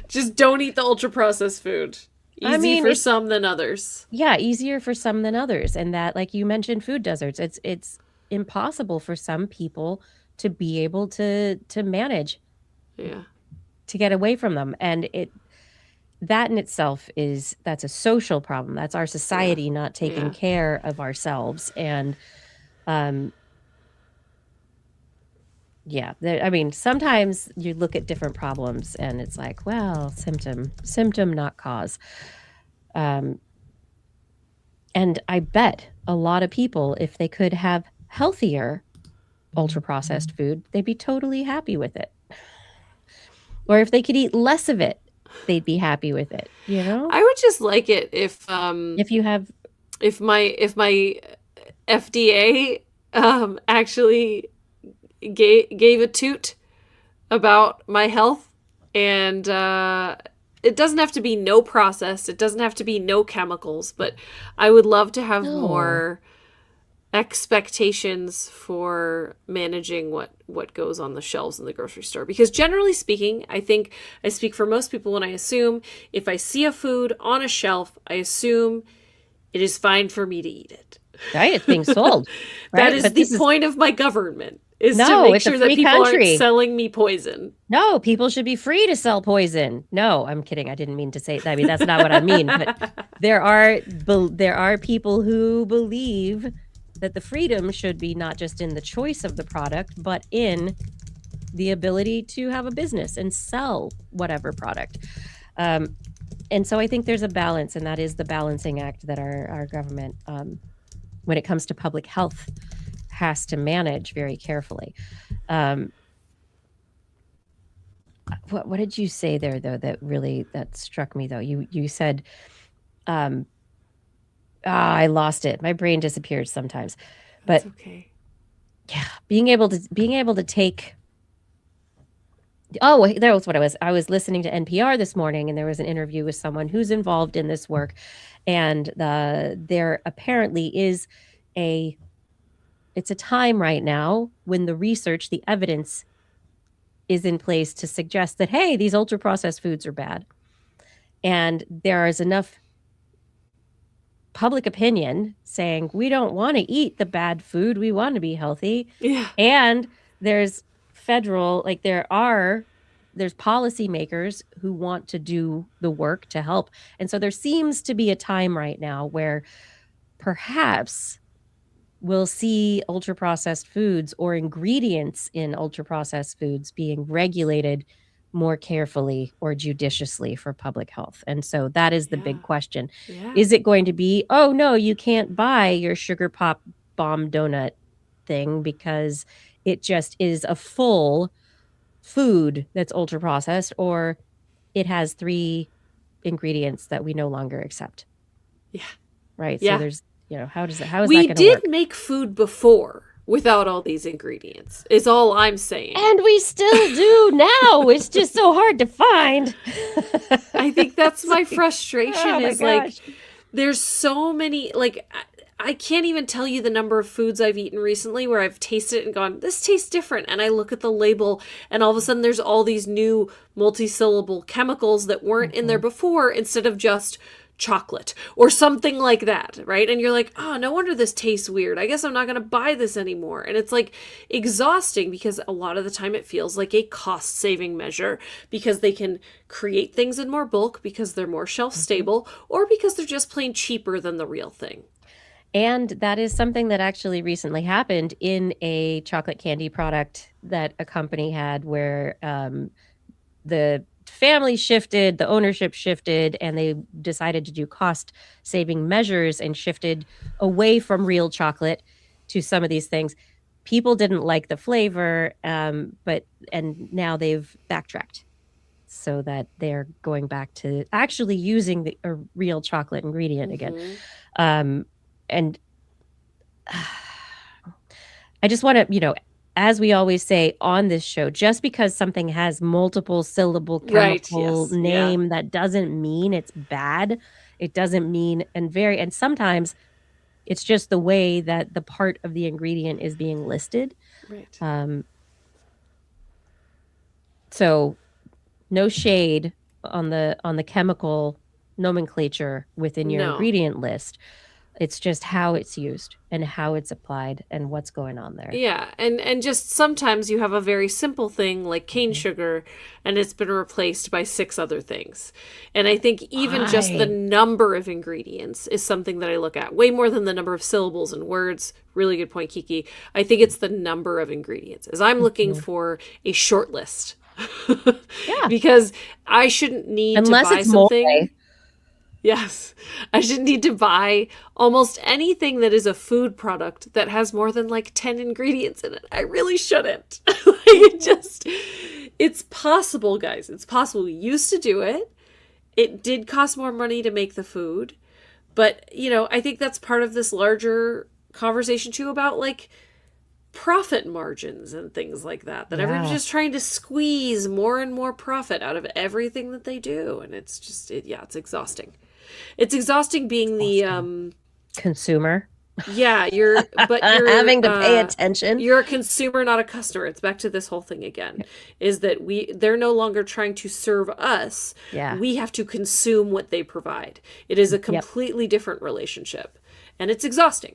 Just don't eat the ultra processed food. Easy for some than others. Yeah, easier for some than others. And that, like you mentioned, food deserts. It's impossible for some people to be able to manage. Yeah. To get away from them. And that in itself that's a social problem. That's our society not taking care of ourselves. And I mean, sometimes you look at different problems and it's like, well, symptom, not cause. And I bet a lot of people, if they could have healthier ultra processed food, they'd be totally happy with it. Or if they could eat less of it, they'd be happy with it. I would just like it if you have, if my FDA actually gave a toot about my health, and it doesn't have to be no processed, it doesn't have to be no chemicals, but I would love to have more expectations for managing what goes on the shelves in the grocery store. Because generally speaking, I think I speak for most people when I assume if I see a food on a shelf, I assume it is fine for me to eat it. Right, it's being sold. Right? That is the point of my government, is to No, make it's a sure that free people country. aren't selling me poison. No, people should be free to sell poison. No, I'm kidding. I didn't mean to say that. I mean, that's not what I mean. But there are people who believe that the freedom should be not just in the choice of the product, but in the ability to have a business and sell whatever product. And so I think there's a balance, and that is the balancing act that our government, when it comes to public health, has to manage very carefully. What did you say there, though, that struck me, though? You said, I lost it. My brain disappears sometimes. But That's okay. yeah, being able to take. Oh, that was what I was listening to NPR this morning, and there was an interview with someone who's involved in this work, and there apparently is it's a time right now when the research, the evidence is in place to suggest that, hey, these ultra processed foods are bad. And there is enough public opinion saying we don't want to eat the bad food, we want to be healthy. Yeah. And there's there's policymakers who want to do the work to help. And so there seems to be a time right now where perhaps we'll see ultra processed foods or ingredients in ultra processed foods being regulated more carefully or judiciously for public health. And so that is the big question. Yeah. Is it going to be, oh no, you can't buy your sugar pop bomb donut thing because it just is a full food that's ultra processed, or it has 3 ingredients that we no longer accept? Yeah. Right. Yeah. So there's, how is that We going to work? did make food before without all these ingredients, is all I'm saying. And we still do now. It's just so hard to find. I think that's my frustration Oh my is like, gosh. there's so many, like, I can't even tell you the number of foods I've eaten recently where I've tasted it and gone, this tastes different. And I look at the label and all of a sudden there's all these new multi-syllable chemicals that weren't in there before, instead of just chocolate or something like that, right? And you're like, oh, no wonder this tastes weird. I guess I'm not going to buy this anymore. And it's like exhausting, because a lot of the time it feels like a cost saving measure, because they can create things in more bulk because they're more shelf stable, or because they're just plain cheaper than the real thing. And that is something that actually recently happened in a chocolate candy product that a company had, where the family shifted, the ownership shifted, and they decided to do cost saving measures and shifted away from real chocolate to some of these things. People didn't like the flavor, and now they've backtracked so that they're going back to actually using a real chocolate ingredient again. And I just want to, as we always say on this show, just because something has multiple syllable chemical name, that doesn't mean it's bad. It doesn't mean, and sometimes it's just the way that the part of the ingredient is being listed. Right. So no shade on the chemical nomenclature within your ingredient list. It's just how it's used and how it's applied and what's going on there. Yeah, and just sometimes you have a very simple thing like cane sugar, and it's been replaced by 6 other things. And I think even just the number of ingredients is something that I look at way more than the number of syllables and words. Really good point, Kiki. I think it's the number of ingredients, as I'm looking for a short list. Because I shouldn't need to buy something. Mole. Yes. I shouldn't need to buy almost anything that is a food product that has more than like 10 ingredients in it. I really shouldn't. It's possible, guys. It's possible. We used to do it. It did cost more money to make the food. But, I think that's part of this larger conversation too about like profit margins and things like that. Everyone's just trying to squeeze more and more profit out of everything that they do. And it's just, it's exhausting. It's exhausting being the consumer. Yeah, you're having to pay attention. You're a consumer, not a customer. It's back to this whole thing again, is that they're no longer trying to serve us. Yeah. We have to consume what they provide. It is a completely different relationship, and it's exhausting.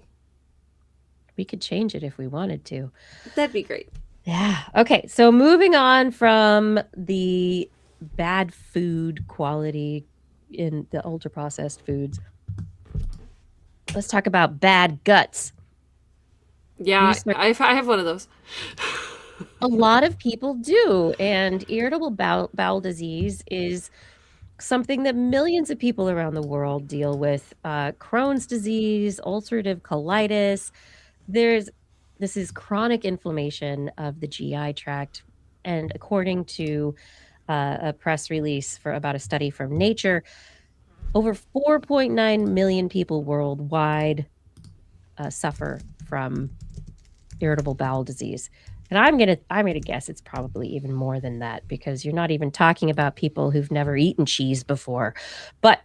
We could change it if we wanted to. That'd be great. Yeah. Okay. So moving on from the bad food quality in the ultra processed foods, let's talk about bad guts. Yeah, I have one of those. A lot of people do, and irritable bowel disease is something that millions of people around the world deal with, Crohn's disease, ulcerative colitis. This is chronic inflammation of the GI tract, and according to a press release for about a study from Nature, over 4.9 million people worldwide suffer from irritable bowel disease. And I'm gonna guess it's probably even more than that, because you're not even talking about people who've never eaten cheese before. But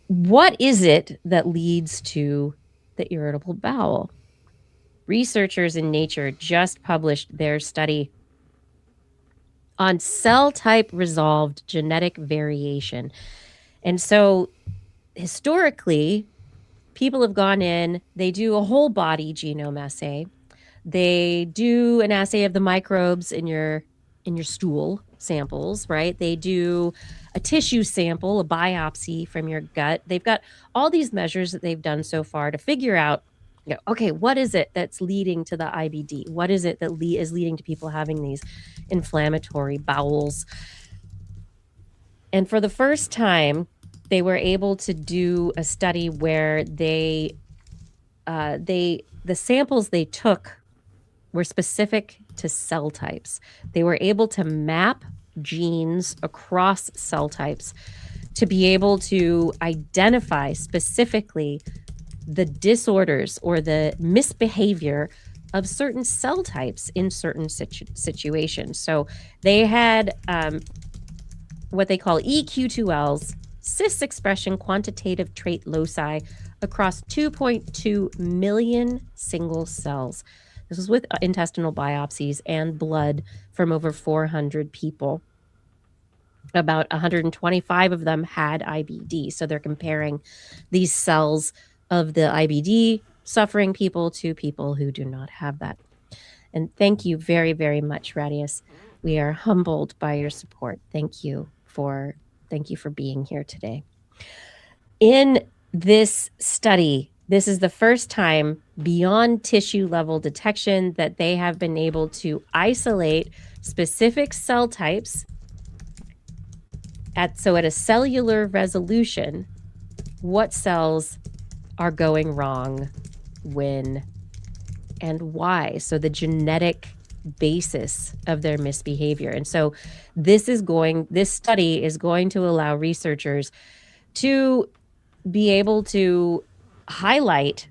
what is it that leads to the irritable bowel? Researchers in Nature just published their study on cell type resolved genetic variation. And so historically, people have gone in, they do a whole body genome assay. They do an assay of the microbes in your stool samples, right? They do a tissue sample, a biopsy from your gut. They've got all these measures that they've done so far to figure out, okay, what is it that's leading to the IBD? What is it that is leading to people having these inflammatory bowels? And for the first time, they were able to do a study where the samples they took were specific to cell types. They were able to map genes across cell types to be able to identify specifically the disorders or the misbehavior of certain cell types in certain situations. So they had what they call EQ2Ls, cis expression quantitative trait loci, across 2.2 million single cells. This was with intestinal biopsies and blood from over 400 people. About 125 of them had IBD. So they're comparing these cells of the IBD suffering people to people who do not have that. And thank you very, very much, Radius. We are humbled by your support. Thank you for being here today. In this study, this is the first time beyond tissue level detection that they have been able to isolate specific cell types at a cellular resolution, what cells are going wrong, when, and why. So the genetic basis of their misbehavior. And so this study is going to allow researchers to be able to highlight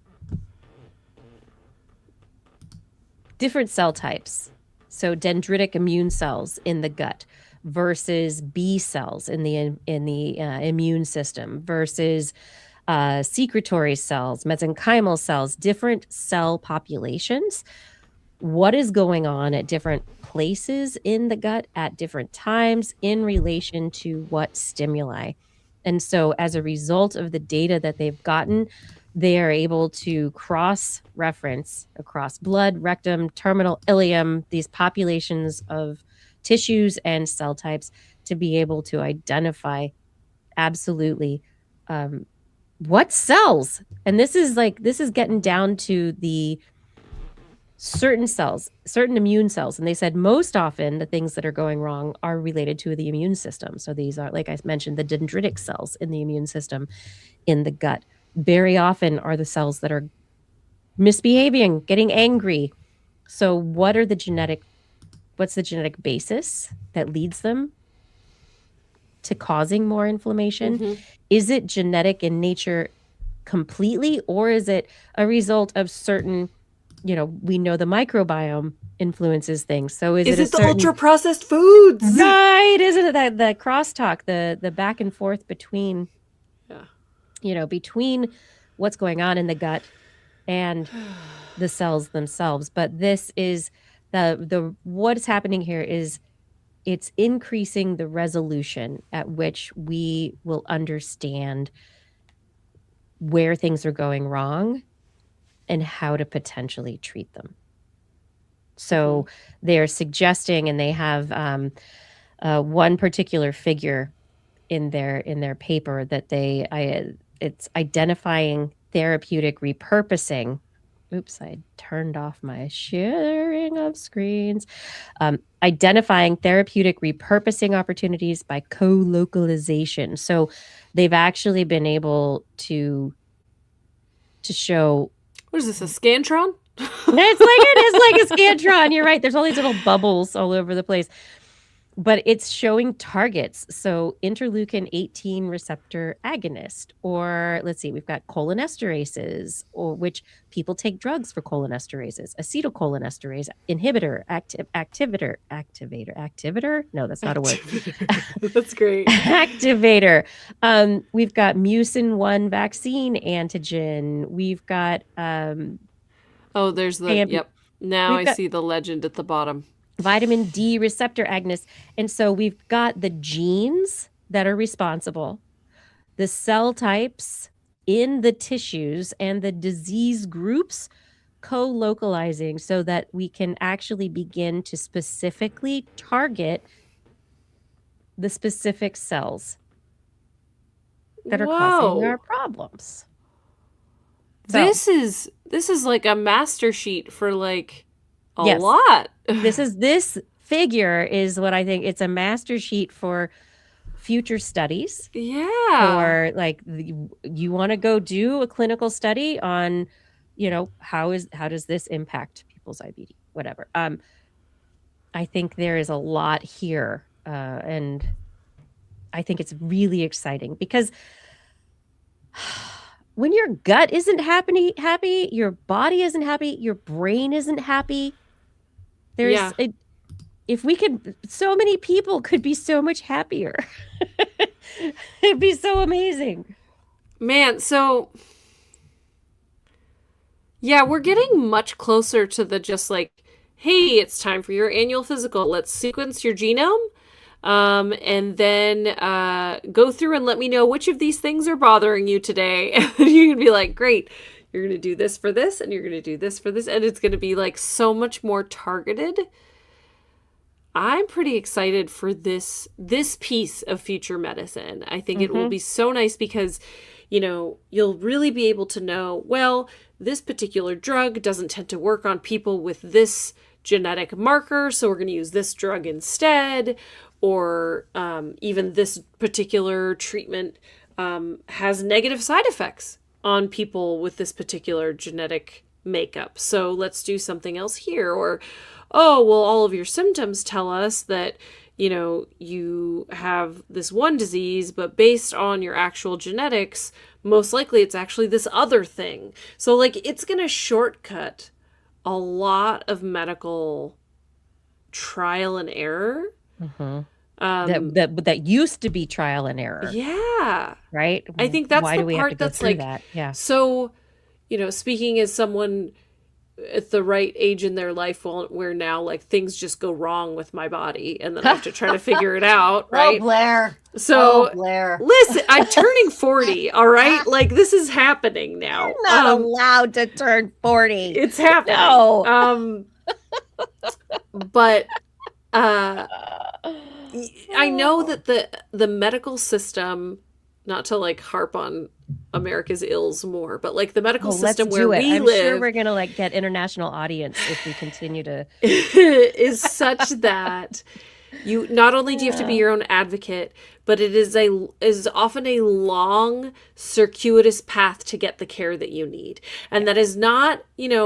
different cell types. So dendritic immune cells in the gut versus B cells in the immune system versus secretory cells, mesenchymal cells, different cell populations. What is going on at different places in the gut at different times in relation to what stimuli. And so as a result of the data that they've gotten, they are able to cross-reference across blood, rectum, terminal ileum, these populations of tissues and cell types to be able to identify absolutely what cells. And this is getting down to the certain cells, certain immune cells. And they said most often the things that are going wrong are related to the immune system. So these are, like I mentioned, the dendritic cells in the immune system in the gut. Very often are the cells that are misbehaving, getting angry. So what's the genetic basis that leads them to causing more inflammation? Mm-hmm. Is it genetic in nature completely, or is it a result of certain, we know the microbiome influences things. So is it the ultra processed foods? Right. Isn't it that the crosstalk, the back and forth between, between what's going on in the gut and the cells themselves. But this is what is happening here is it's increasing the resolution at which we will understand where things are going wrong and how to potentially treat them. So they're suggesting, and they have one particular figure in their paper that it's identifying therapeutic repurposing Oops, I turned off my sharing of screens. Identifying therapeutic repurposing opportunities by co-localization. So they've actually been able to show. What is this, a Scantron? It is like a Scantron. You're right. There's all these little bubbles all over the place. But it's showing targets. So interleukin 18 receptor agonist, or let's see, we've got cholinesterases, or which people take drugs for cholinesterases, acetylcholinesterase inhibitor, activator. No, that's not a word. That's great. Activator. We've got mucin 1 vaccine antigen. We've got oh, there's the yep. Now I see the legend at the bottom. Vitamin D receptor agonist. And so we've got the genes that are responsible, the cell types in the tissues, and the disease groups co-localizing so that we can actually begin to specifically target the specific cells that are causing our problems. So, this is like a master sheet for like a lot. This figure is what I think. It's a master sheet for future studies. Yeah. Or like you want to go do a clinical study on, how does this impact people's IBD, whatever. I think there is a lot here, and I think it's really exciting because when your gut isn't happy, your body isn't happy, your brain isn't happy. If we could, so many people could be so much happier. It'd be so amazing. Man, so yeah, we're getting much closer to the just like, hey, it's time for your annual physical. Let's sequence your genome. And then go through and let me know which of these things are bothering you today. And you can be like, great, you're going to do this for this, and you're going to do this for this. And it's going to be like so much more targeted. I'm pretty excited for this piece of future medicine. I think it will be so nice because, you'll really be able to know, well, this particular drug doesn't tend to work on people with this genetic marker, so we're going to use this drug instead. Or even this particular treatment has negative side effects on people with this particular genetic makeup. So let's do something else here. Or, oh, well, all of your symptoms tell us that, you have this one disease, but based on your actual genetics, most likely it's actually this other thing. So like it's going to shortcut a lot of medical trial and error. That used to be trial and error. Yeah. Right? I think that's the part that's like, that? Yeah. So, speaking as someone at the right age in their life where now like things just go wrong with my body and then I have to try to figure it out. Right. Oh, Blair. So Blair. Listen, I'm turning 40. All right. Like this is happening now. You're not allowed to turn 40. It's happening. No. But, I know that the medical system, not to like harp on America's ills more, but like the medical system where we I'm live, sure we're gonna like get international audience if we continue to is such that you not only do you have to be your own advocate, but it is often a long, circuitous path to get the care that you need. And that is not,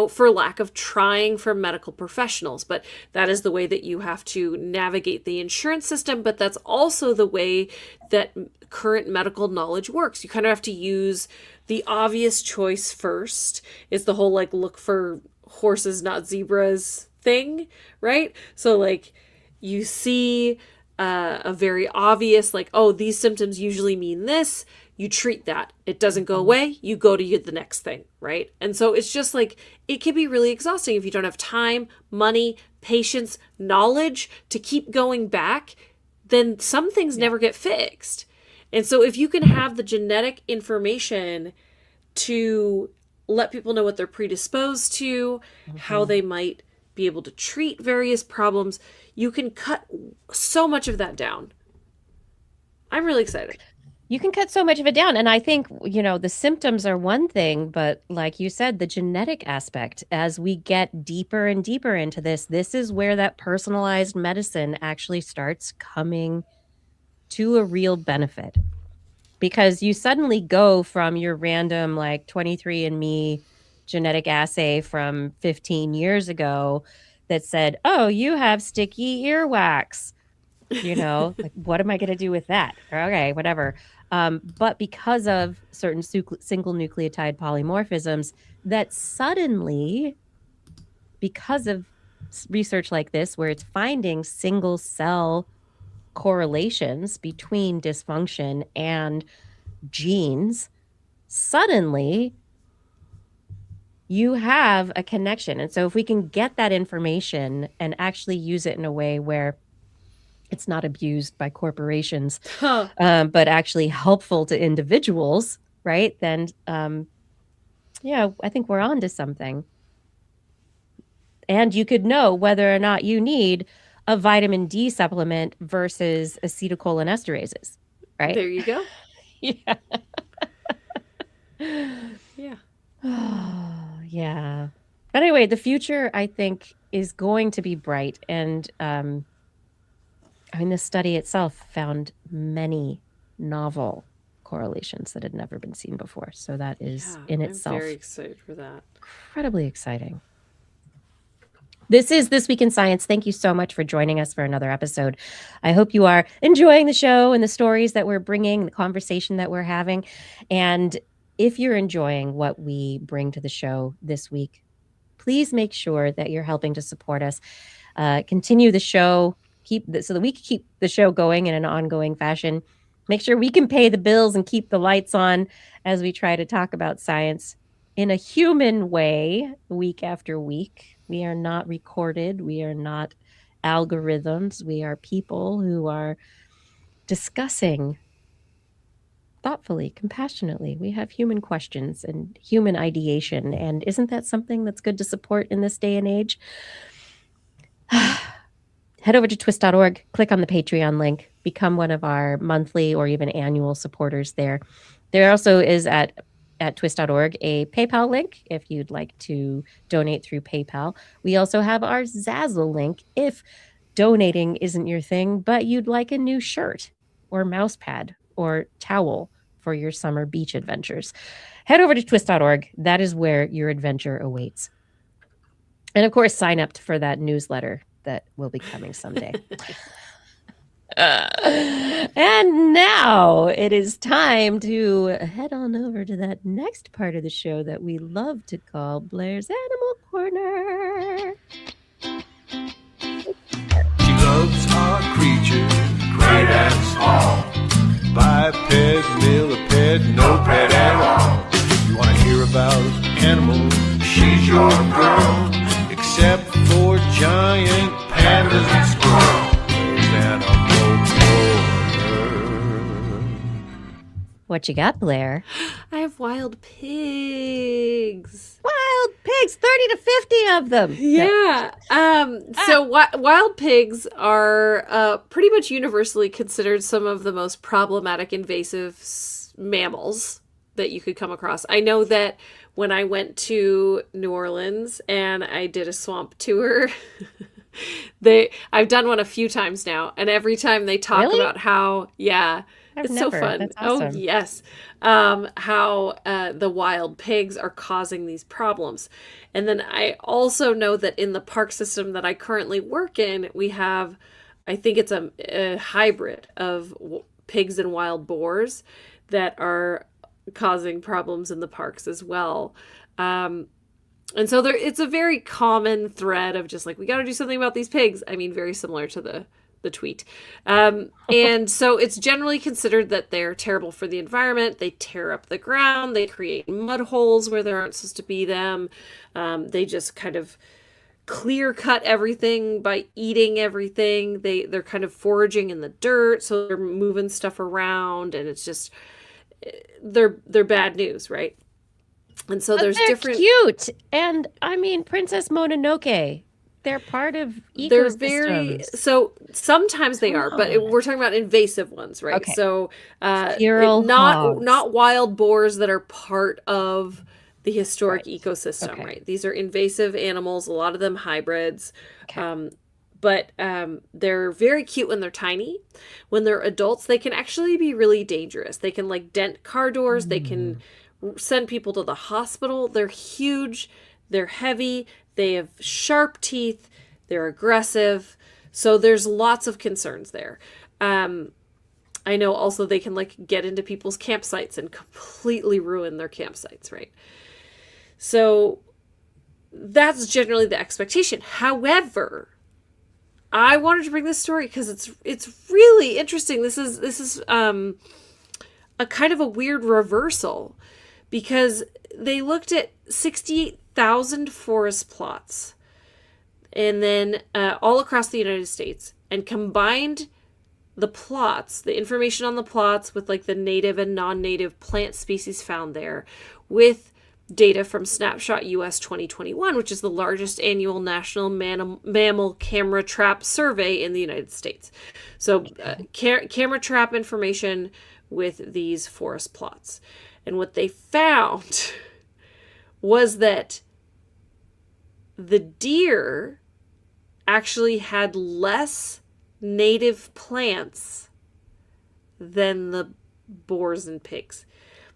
for lack of trying for medical professionals, but that is the way that you have to navigate the insurance system. But that's also the way that current medical knowledge works. You kind of have to use the obvious choice first. It's the whole like look for horses, not zebras thing, right? So like, you see a very obvious, like, oh, these symptoms usually mean this. You treat that. It doesn't go away. You go to the next thing, right? And so it's just like, it can be really exhausting if you don't have time, money, patience, knowledge to keep going back, then some things never get fixed. And so if you can have the genetic information to let people know what they're predisposed to, how they might be able to treat various problems, you can cut so much of that down. I'm really excited. You can cut so much of it down. And I think, the symptoms are one thing, but like you said, the genetic aspect, as we get deeper and deeper into this is where that personalized medicine actually starts coming to a real benefit. Because you suddenly go from your random, like, 23andMe genetic assay from 15 years ago that said, oh, you have sticky earwax. Like, what am I going to do with that? Okay, whatever. But because of certain single nucleotide polymorphisms, that suddenly, because of research like this, where it's finding single cell correlations between dysfunction and genes, suddenly you have a connection. And so if we can get that information and actually use it in a way where it's not abused by corporations, Huh. but actually helpful to individuals, right? Then, yeah, I think we're on to something. And you could know whether or not you need a vitamin D supplement versus acetylcholinesterases, right? There you go. Yeah. Yeah. Yeah. But anyway, the future, I think, is going to be bright. And this study itself found many novel correlations that had never been seen before. So that is in itself I'm very excited for that. incredibly exciting. This is This Week in Science. Thank you so much for joining us for another episode. I hope you are enjoying the show and the stories that we're bringing, the conversation that we're having. And if you're enjoying what we bring to the show this week, please make sure that you're helping to support us, continue the show, so that we can keep the show going in an ongoing fashion. Make sure we can pay the bills and keep the lights on as we try to talk about science in a human way week after week. We are not recorded. We are not algorithms. We are people who are discussing thoughtfully, compassionately. We have human questions and human ideation. And isn't that something that's good to support in this day and age? Head over to twist.org, click on the Patreon link, become one of our monthly or even annual supporters there. There also is at twist.org a PayPal link if you'd like to donate through PayPal. We also have our Zazzle link if donating isn't your thing, but you'd like a new shirt or mouse pad or towel for your summer beach adventures. Head over to twist.org. That is where your adventure awaits. And of course, sign up for that newsletter that will be coming someday. And now it is time to head on over to that next part of the show that we love to call Blair's Animal Corner. She loves our creatures, great and small. Biped, millipede, no pet at all. You want to hear about animals? She's your girl. Except for giant pandas and squirrels. There's Animal Corner. What you got, Blair? I have wild pigs. Wild pigs, 30 to 50 of them. Yeah. So wild pigs are pretty much universally considered some of the most problematic invasive mammals that you could come across. I know that when I went to New Orleans and I did a swamp tour, I've done one a few times now, and every time they talk about how, it's so fun. That's awesome. Oh, yes. How the wild pigs are causing these problems. And then I also know that in the park system that I currently work in, we have, I think it's a hybrid of pigs and wild boars that are causing problems in the parks as well. And so it's a very common thread of just like, we got to do something about these pigs. I mean, very similar to the tweet. And so it's generally considered that they're terrible for the environment. They tear up the ground. They create mud holes where there aren't supposed to be them. They just kind of clear cut everything by eating everything. They're kind of foraging in the dirt. So they're moving stuff around, and it's just, they're bad news, right? And so But there's they're different. cute. And I mean, Princess Mononoke they're part of They're very, ecosystems. so sometimes they Come are, but on. we're talking about invasive ones, right? Okay. So Feral hogs. not wild boars that are part of the historic Right. ecosystem, Okay. right? These are invasive animals, a lot of them hybrids. Okay. But they're very cute when they're tiny. When they're adults, they can actually be really dangerous. They can like dent car doors. They can send people to the hospital. They're huge. They're heavy. They have sharp teeth. They're aggressive. So there's lots of concerns there. I know also they can like get into people's campsites and completely ruin their campsites, right? So that's generally the expectation. However, I wanted to bring this story because it's really interesting. This is a kind of a weird reversal, because they looked at 68,000 forest plots, and then all across the United States, and combined the plots, the information on the plots with like the native and non-native plant species found there, with data from Snapshot US 2021, which is the largest annual national mammal camera trap survey in the United States. So camera trap information with these forest plots. And what they found was that the deer actually had less native plants than the boars and pigs.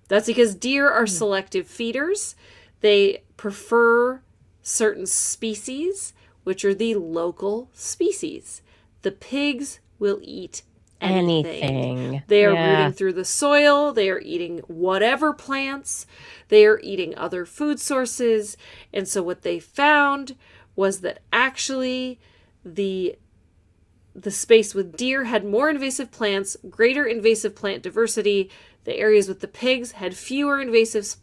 That's because deer are selective feeders. They prefer certain species, which are the local species. The pigs will eat anything. They are rooting through the soil. They are eating whatever plants. They are eating other food sources. And so what they found was that actually the space with deer had more invasive plants, greater invasive plant diversity. The areas with the pigs had fewer invasive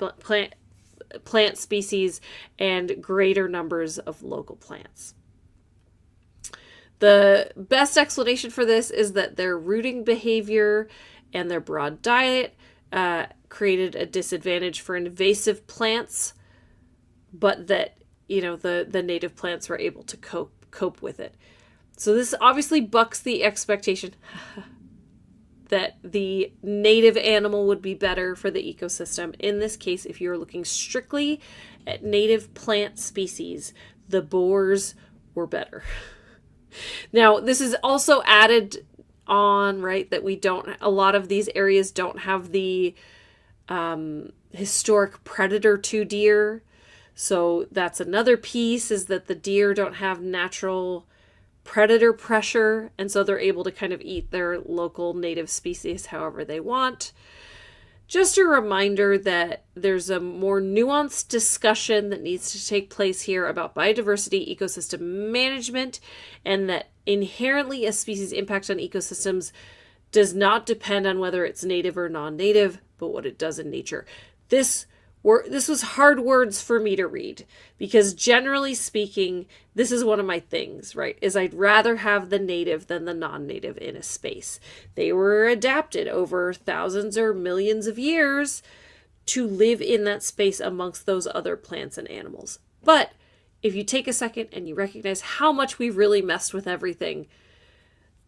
plant species and greater numbers of local plants. The best explanation for this is that their rooting behavior and their broad diet created a disadvantage for invasive plants, but that, you know, the native plants were able to cope with it. So this obviously bucks the expectation that the native animal would be better for the ecosystem. In this case, if you're looking strictly at native plant species, the boars were better. Now, this is also added on, right, that a lot of these areas don't have the historic predator to deer. So that's another piece, is that the deer don't have natural predator pressure, and so they're able to kind of eat their local native species however they want. Just a reminder that there's a more nuanced discussion that needs to take place here about biodiversity, ecosystem management, and that inherently a species' impact on ecosystems does not depend on whether it's native or non-native, but what it does in nature. This was hard words for me to read, because generally speaking, this is one of my things, right? Is I'd rather have the native than the non-native in a space. They were adapted over thousands or millions of years to live in that space amongst those other plants and animals. But if you take a second and you recognize how much we've really messed with everything,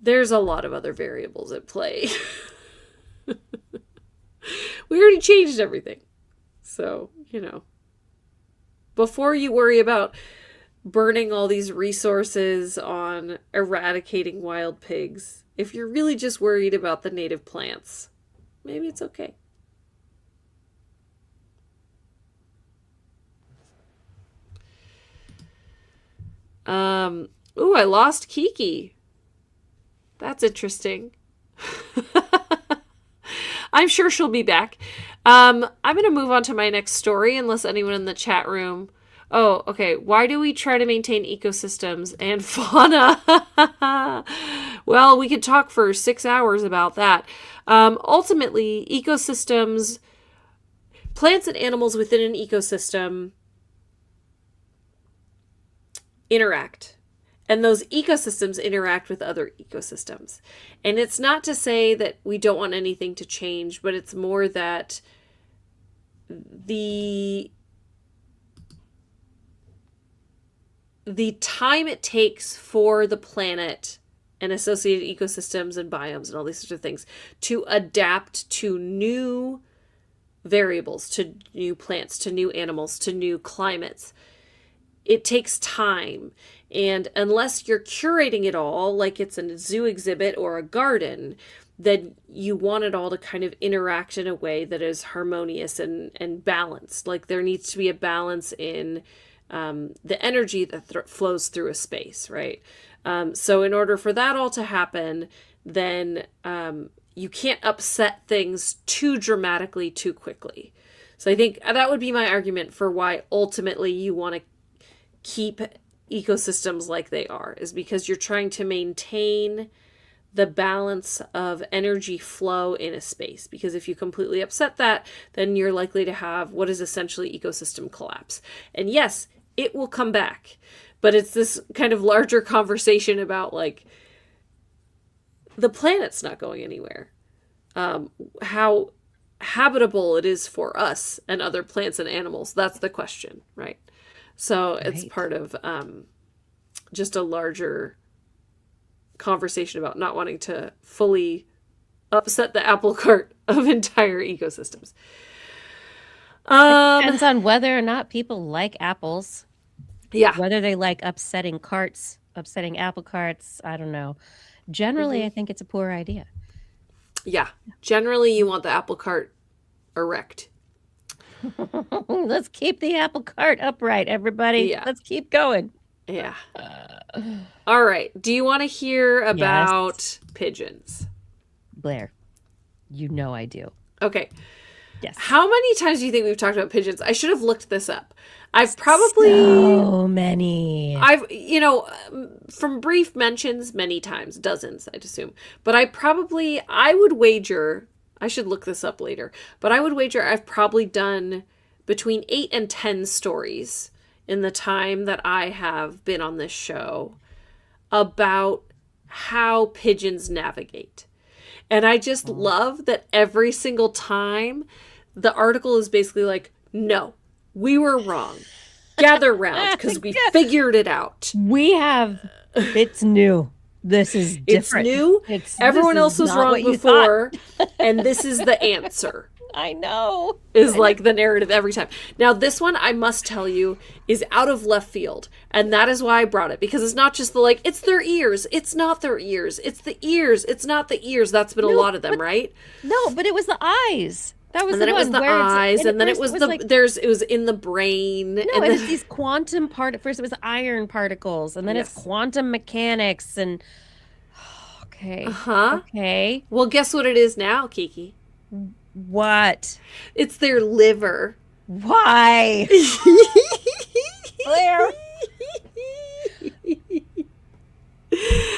there's a lot of other variables at play. We already changed everything. So, you know, before you worry about burning all these resources on eradicating wild pigs, if you're really just worried about the native plants, maybe it's okay. Ooh, I lost Kiki. That's interesting. I'm sure she'll be back. I'm going to move on to my next story, unless anyone in the chat room. Oh, okay. Why do we try to maintain ecosystems and fauna? Well, we could talk for 6 hours about that. Ultimately, ecosystems, plants and animals within an ecosystem interact. And those ecosystems interact with other ecosystems. And it's not to say that we don't want anything to change, but it's more that the the time it takes for the planet and associated ecosystems and biomes and all these sorts of things to adapt to new variables, to new plants, to new animals, to new climates. It takes time. And unless you're curating it all, like it's a zoo exhibit or a garden, then you want it all to kind of interact in a way that is harmonious and balanced. Like there needs to be a balance in the energy that flows through a space, right? So in order for that all to happen, then you can't upset things too dramatically too quickly. So I think that would be my argument for why ultimately you want to keep ecosystems like they are, is because you're trying to maintain the balance of energy flow in a space. Because if you completely upset that, then you're likely to have what is essentially ecosystem collapse. And yes, it will come back, but it's this kind of larger conversation about like the planet's not going anywhere. How habitable it is for us and other plants and animals. That's the question, right? So it's part of just a larger conversation about not wanting to fully upset the apple cart of entire ecosystems. It depends on whether or not people like apples. Yeah. Whether they like upsetting apple carts, I don't know. Generally, I think it's a poor idea. Yeah. Generally, you want the apple cart erect. Let's keep the apple cart upright, everybody. Yeah. Let's keep going. Yeah. All right. Do you want to hear about pigeons? Blair, you know I do. Okay. Yes. How many times do you think we've talked about pigeons? I should have looked this up. I've probably... So many. From brief mentions, many times, dozens, I'd assume. But I would wager, I should look this up later, but I would wager I've probably done between 8 and 10 stories in the time that I have been on this show about how pigeons navigate. And I just love that every single time the article is basically like, no, we were wrong. Gather round because we figured it out. It's new. This is different. It's new. Everyone else was wrong before. And this is the answer. I know. Is like the narrative every time. Now, this one, I must tell you, is out of left field. And that is why I brought it. Because it's not just it's their ears. It's not their ears. It's the ears. It's not the ears. That's been a lot of them, right? No, but it was the eyes. That was and then the it was one the where eyes, and then it was it was in the brain. No, and it was these quantum first it was iron particles, and then it's quantum mechanics, and okay. Okay. Well, guess what it is now, Kiki? What? It's their liver. Why? Blair.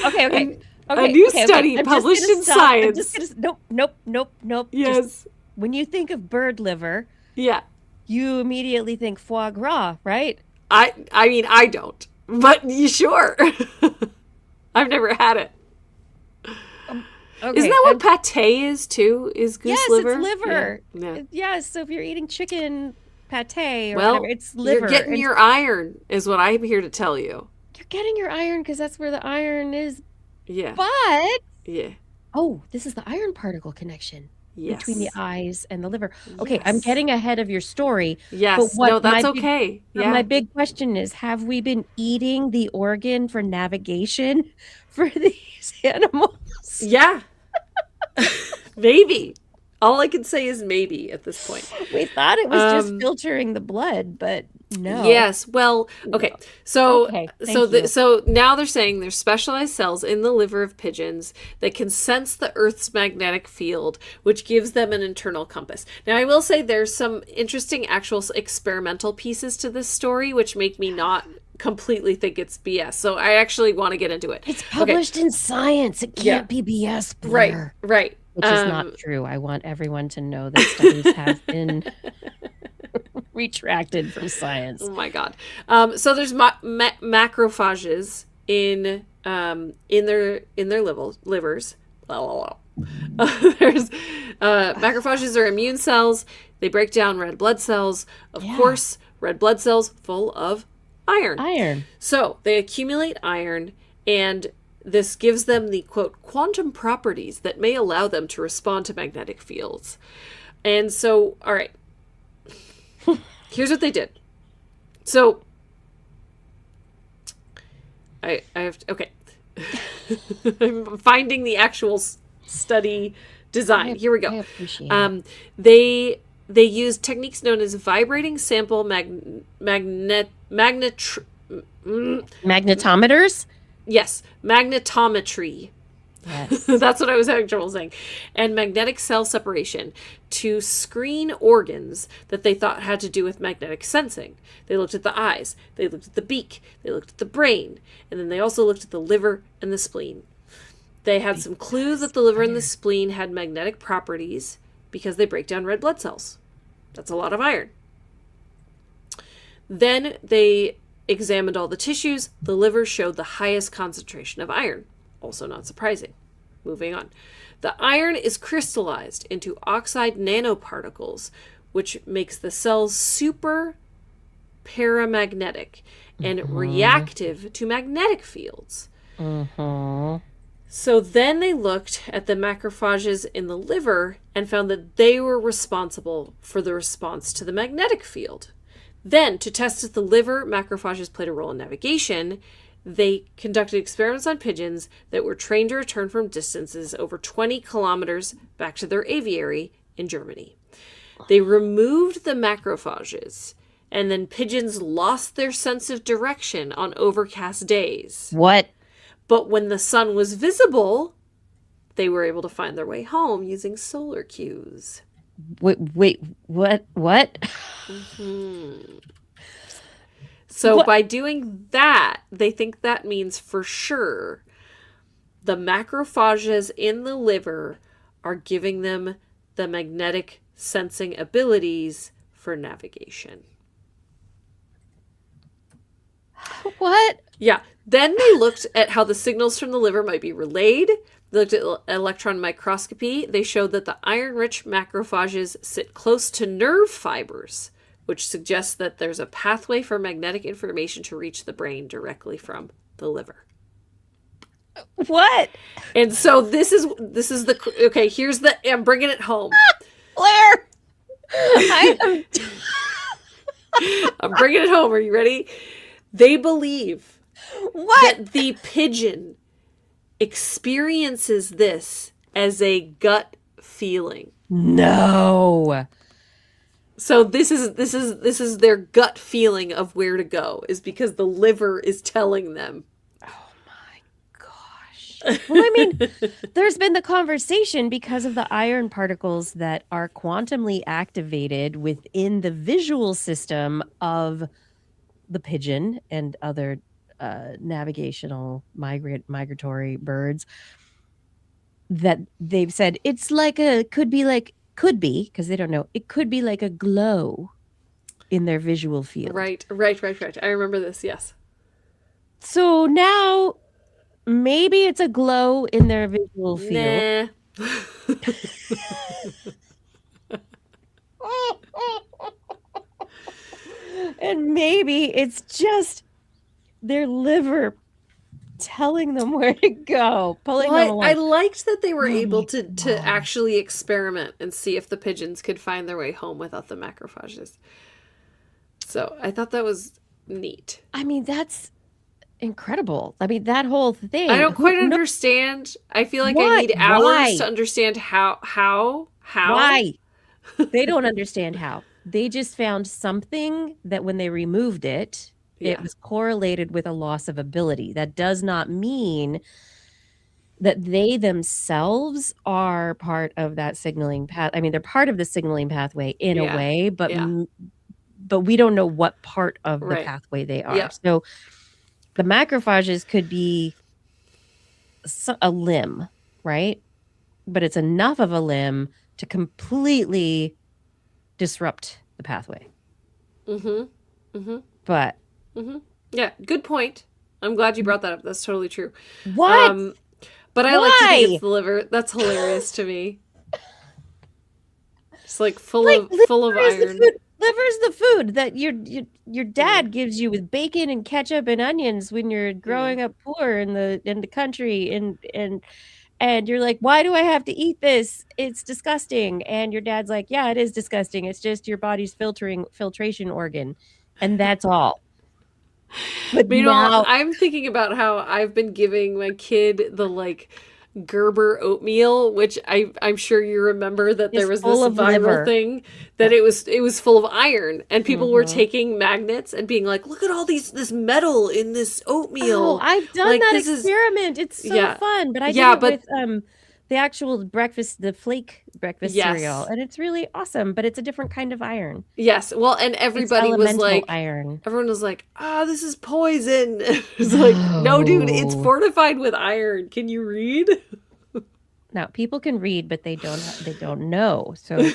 Okay. A new study published in Science. Nope. Yes. When you think of bird liver, you immediately think foie gras, right? I mean, I don't, but you sure? I've never had it. Okay. Isn't that what pate is too? Is goose liver? Yes, it's liver. Yeah. So if you're eating chicken pate or whatever, it's liver. You're getting your iron, is what I'm here to tell you. You're getting your iron because that's where the iron is. Yeah. But yeah. Oh, this is the iron particle connection. Yes. Between the eyes and the liver. Okay, I'm getting ahead of your story. Yes. No, that's okay. My big question is, have we been eating the organ for navigation for these animals? Yeah. Maybe. All I can say is maybe at this point. We thought it was just filtering the blood, but no. Yes. Well, okay. So so now they're saying there's specialized cells in the liver of pigeons that can sense the Earth's magnetic field, which gives them an internal compass. Now, I will say there's some interesting actual experimental pieces to this story, which make me not completely think it's BS. So I actually want to get into it. It's published in Science. It can't be BS, Blair. Right. Which is not true. I want everyone to know that studies have been retracted from Science. Oh my God. So there's macrophages in their livers. There's macrophages are immune cells. They break down red blood cells. Of course, red blood cells full of Iron. Iron. So they accumulate iron, and this gives them the, quote, quantum properties that may allow them to respond to magnetic fields. And so, all right, here's what they did. So, I have to, okay. I'm finding the actual study design. Here we go. I appreciate it. They used techniques known as vibrating sample Magnetometers? Yes, magnetometry. Yes. That's what I was having trouble saying. And magnetic cell separation to screen organs that they thought had to do with magnetic sensing. They looked at the eyes, they looked at the beak, they looked at the brain, and then they also looked at the liver and the spleen. They had some clues that the liver and the spleen had magnetic properties because they break down red blood cells. That's a lot of iron. Then they examined all the tissues. The liver showed the highest concentration of iron. Also not surprising. Moving on. The iron is crystallized into oxide nanoparticles, which makes the cells super paramagnetic and reactive to magnetic fields. So then they looked at the macrophages in the liver and found that they were responsible for the response to the magnetic field. Then, to test if the liver macrophages played a role in navigation, they conducted experiments on pigeons that were trained to return from distances over 20 kilometers back to their aviary in Germany. They removed the macrophages, and then pigeons lost their sense of direction on overcast days. What? But when the sun was visible, they were able to find their way home using solar cues. Wait, what? What? So What? by doing that, they think that means for sure the macrophages in the liver are giving them the magnetic sensing abilities for navigation. What? Yeah. Then they looked at how the signals from the liver might be relayed. They looked at electron microscopy. They showed that the iron-rich macrophages sit close to nerve fibers, which suggests that there's a pathway for magnetic information to reach the brain directly from the liver. What? And so this is the, okay, here's the, I'm bringing it home. Claire! I am... I'm bringing it home. Are you ready? They believe What? that the pigeon experiences this as a gut feeling. No. So this is their gut feeling of where to go, is because the liver is telling them. Oh my gosh. Well, I mean, there's been the conversation because of the iron particles that are quantumly activated within the visual system of the pigeon and other navigational migratory birds, that they've said it's like could be because they don't know, it could be like a glow in their visual field. Right. I remember this, yes. So now maybe it's a glow in their visual field. Nah. And maybe it's just their liver telling them where to go, pulling them along. I liked that they were Oh able my to God. actually experiment and see if the pigeons could find their way home without the macrophages. So I thought that was neat. I mean, that's incredible. I mean, that whole thing. I don't quite Who kno- understand. I feel like I What? need hours Why? to understand how. Why? They don't understand how. They just found something that when they removed it, Yeah. it was correlated with a loss of ability. That does not mean that they themselves are part of that signaling path. I mean, they're part of the signaling pathway in Yeah. a way, but Yeah. but we don't know what part of the Right. pathway they are. Yeah. So the macrophages could be a limb, right? But it's enough of a limb to completely disrupt the pathway. But Yeah, good point. I'm glad you brought that up. That's totally true. what? But I like to think Why? it's the liver. That's hilarious to me. It's like full Like, of liver is the iron. food- Liver's the food that your dad gives you with bacon and ketchup and onions when you're growing up poor in the country, and you're like, "Why do I have to eat this? It's disgusting." And your dad's like, "Yeah, it is disgusting. It's just your body's filtration organ, and that's all." But Meanwhile, now I'm thinking about how I've been giving my kid the like Gerber oatmeal, which I'm sure you remember that there it's was this full of viral liver. thing that it was full of iron, and people were Mhm. taking magnets and being like, "Look at all this metal in this Oh, oatmeal." I've done Like that this is experiment. It's so yeah. fun, but I did Yeah, it but with, the actual breakfast the flake breakfast cereal, yes. and it's really awesome, but it's a different kind of iron. Yes. Well, and It's everybody was elemental like iron. everyone was like, "Ah, this is poison." It's like, "No, dude, it's No. fortified with iron. Can you read?" Now, people can read, but they don't know. So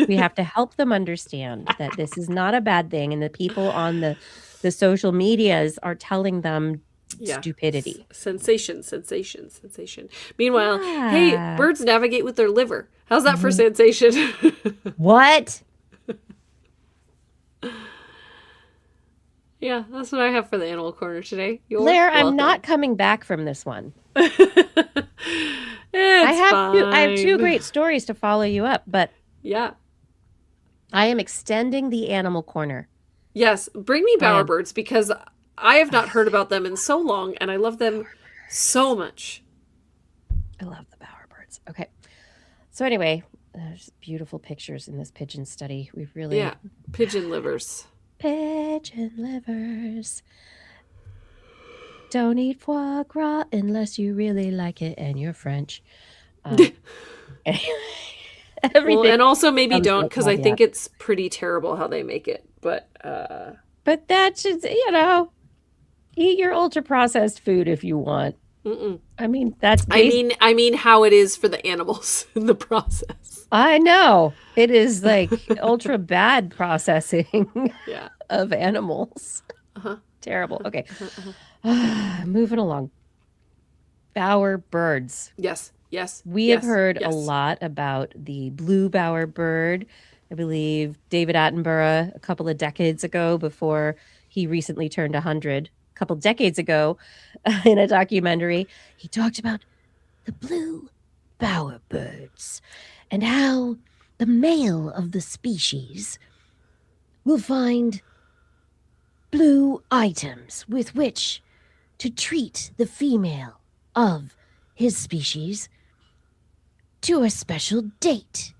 we have to help them understand that this is not a bad thing, and the people on the social medias are telling them Yeah. stupidity. Sensation, sensation, sensation. Meanwhile, hey, Yeah. birds navigate with their liver. How's that for Mhm. sensation? What? Yeah, that's what I have for the animal corner today. You're Blair, I'm welcome. not coming back from this one. It's I have two fine. great stories to follow you up, but Yeah. I am extending the animal corner. Yes, bring me I am. bowerbirds because I have not heard about them in so long and I love them so much. I love the bowerbirds. Okay. So anyway, there's beautiful pictures in this pigeon study. We've really Yeah, pigeon livers. pigeon livers. Don't eat foie gras unless you really like it and you're French. Everything. Well, and also maybe comes don't with because I caveat. think it's pretty terrible how they make it. But But that's just, eat your ultra processed food if you want. mm-mm. I mean, that's I mean how it is for the animals in the process. I know. It is like ultra bad processing Yeah. of animals. Uh-huh. Terrible. Okay. Uh-huh. Moving along. Bowerbirds. Yes. Yes. We yes, have heard yes. a lot about the blue bowerbird. I believe David Attenborough a couple of decades ago, before he recently turned 100, a couple decades ago, in a documentary, he talked about the blue bowerbirds and how the male of the species will find blue items with which to treat the female of his species to a special date.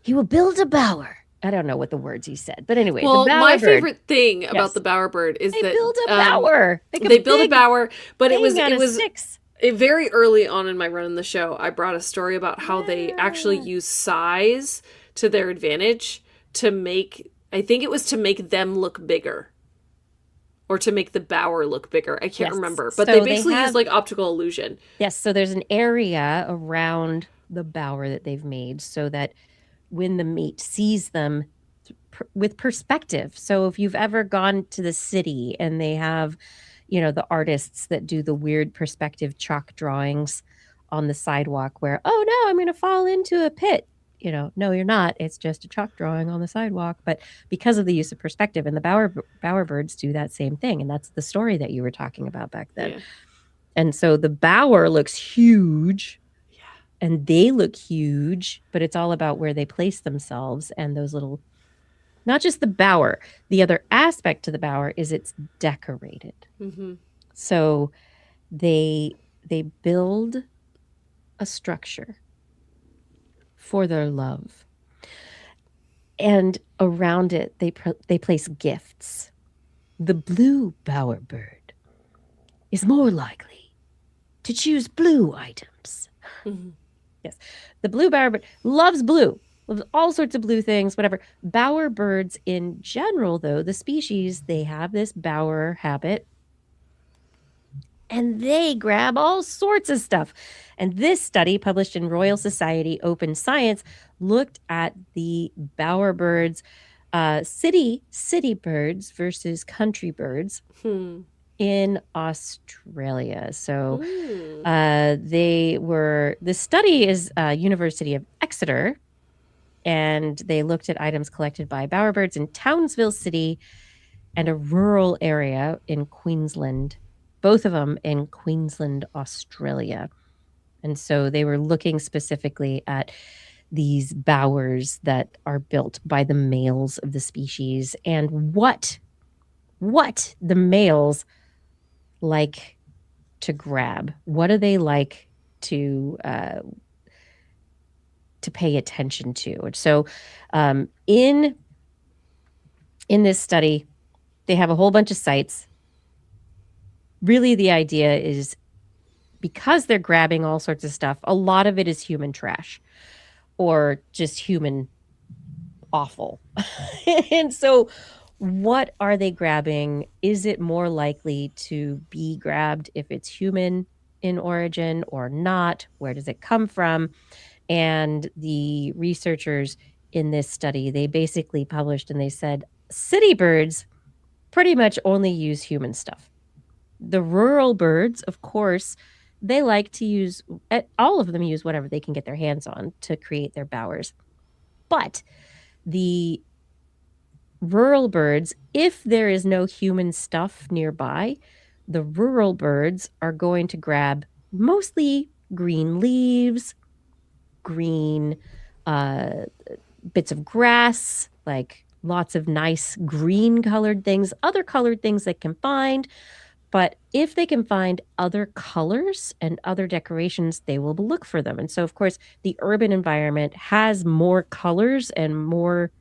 He will build a bower. I don't know what the words he said, but anyway, Well, the my bowerbird. favorite thing Yes. about the bowerbird is They that build a bower. Like they build a big bower, but it thing out of was sticks. very early on in my run in the show. I brought a story about how they actually Yeah. use size to their advantage to make. I think it was to make them look bigger. Or to make the bower look bigger. I can't Yes. remember. But So they they basically use have- like optical illusion. Yes, so there's an area around the bower that they've made so that when the mate sees them with perspective. So if you've ever gone to the city and they have, the artists that do the weird perspective chalk drawings on the sidewalk where, oh no, I'm going to fall into a pit. No, you're not. It's just a chalk drawing on the sidewalk. But because of the use of perspective, and the bowerbirds do that same thing. And that's the story that you were talking about back then. Yeah. And so the bower looks huge. And they look huge, but it's all about where they place themselves and those little, not just the bower. The other aspect to the bower is it's decorated. Mm-hmm. So they build a structure for their love. And around it, they place gifts. The blue bowerbird is more likely to choose blue items. Mm-hmm. Yes. The blue bowerbird loves blue, loves all sorts of blue things, whatever. Bowerbirds in general, though, the species, they have this bower habit. And they grab all sorts of stuff. And this study, published in Royal Society Open Science, looked at the bowerbirds, city birds versus country birds in Australia. So the study is University of Exeter, and they looked at items collected by bowerbirds in Townsville City and a rural area in Queensland, both of them in Queensland, Australia. And so they were looking specifically at these bowers that are built by the males of the species and what the males like to grab. What do they like to pay attention to? And so in this study, they have a whole bunch of sites. Really, the idea is because they're grabbing all sorts of stuff, a lot of it is human trash or just human awful. And so what are they grabbing? Is it more likely to be grabbed if it's human in origin or not? Where does it come from? And the researchers in this study, they basically published and they said city birds pretty much only use human stuff. The rural birds, of course, they like to use, all of them use whatever they can get their hands on to create their bowers. But the rural birds, if there is no human stuff nearby, the rural birds are going to grab mostly green leaves, green bits of grass, like lots of nice green colored things, other colored things they can find. But if they can find other colors and other decorations, they will look for them. And so, of course, the urban environment has more colors and more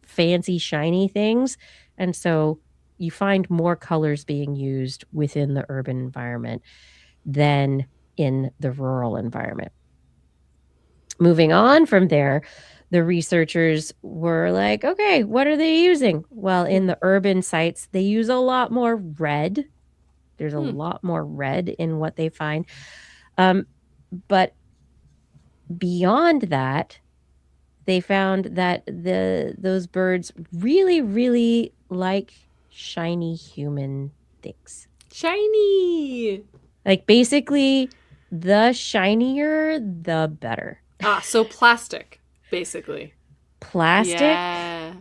fancy, shiny things. And so you find more colors being used within the urban environment than in the rural environment. Moving on from there, the researchers were like, okay, what are they using? Well, in the urban sites, they use a lot more red. There's a lot more red in what they find. But beyond that, they found that those birds really, really like shiny human things. Shiny! Like basically, the shinier, the better. So plastic, basically. Plastic? Yeah.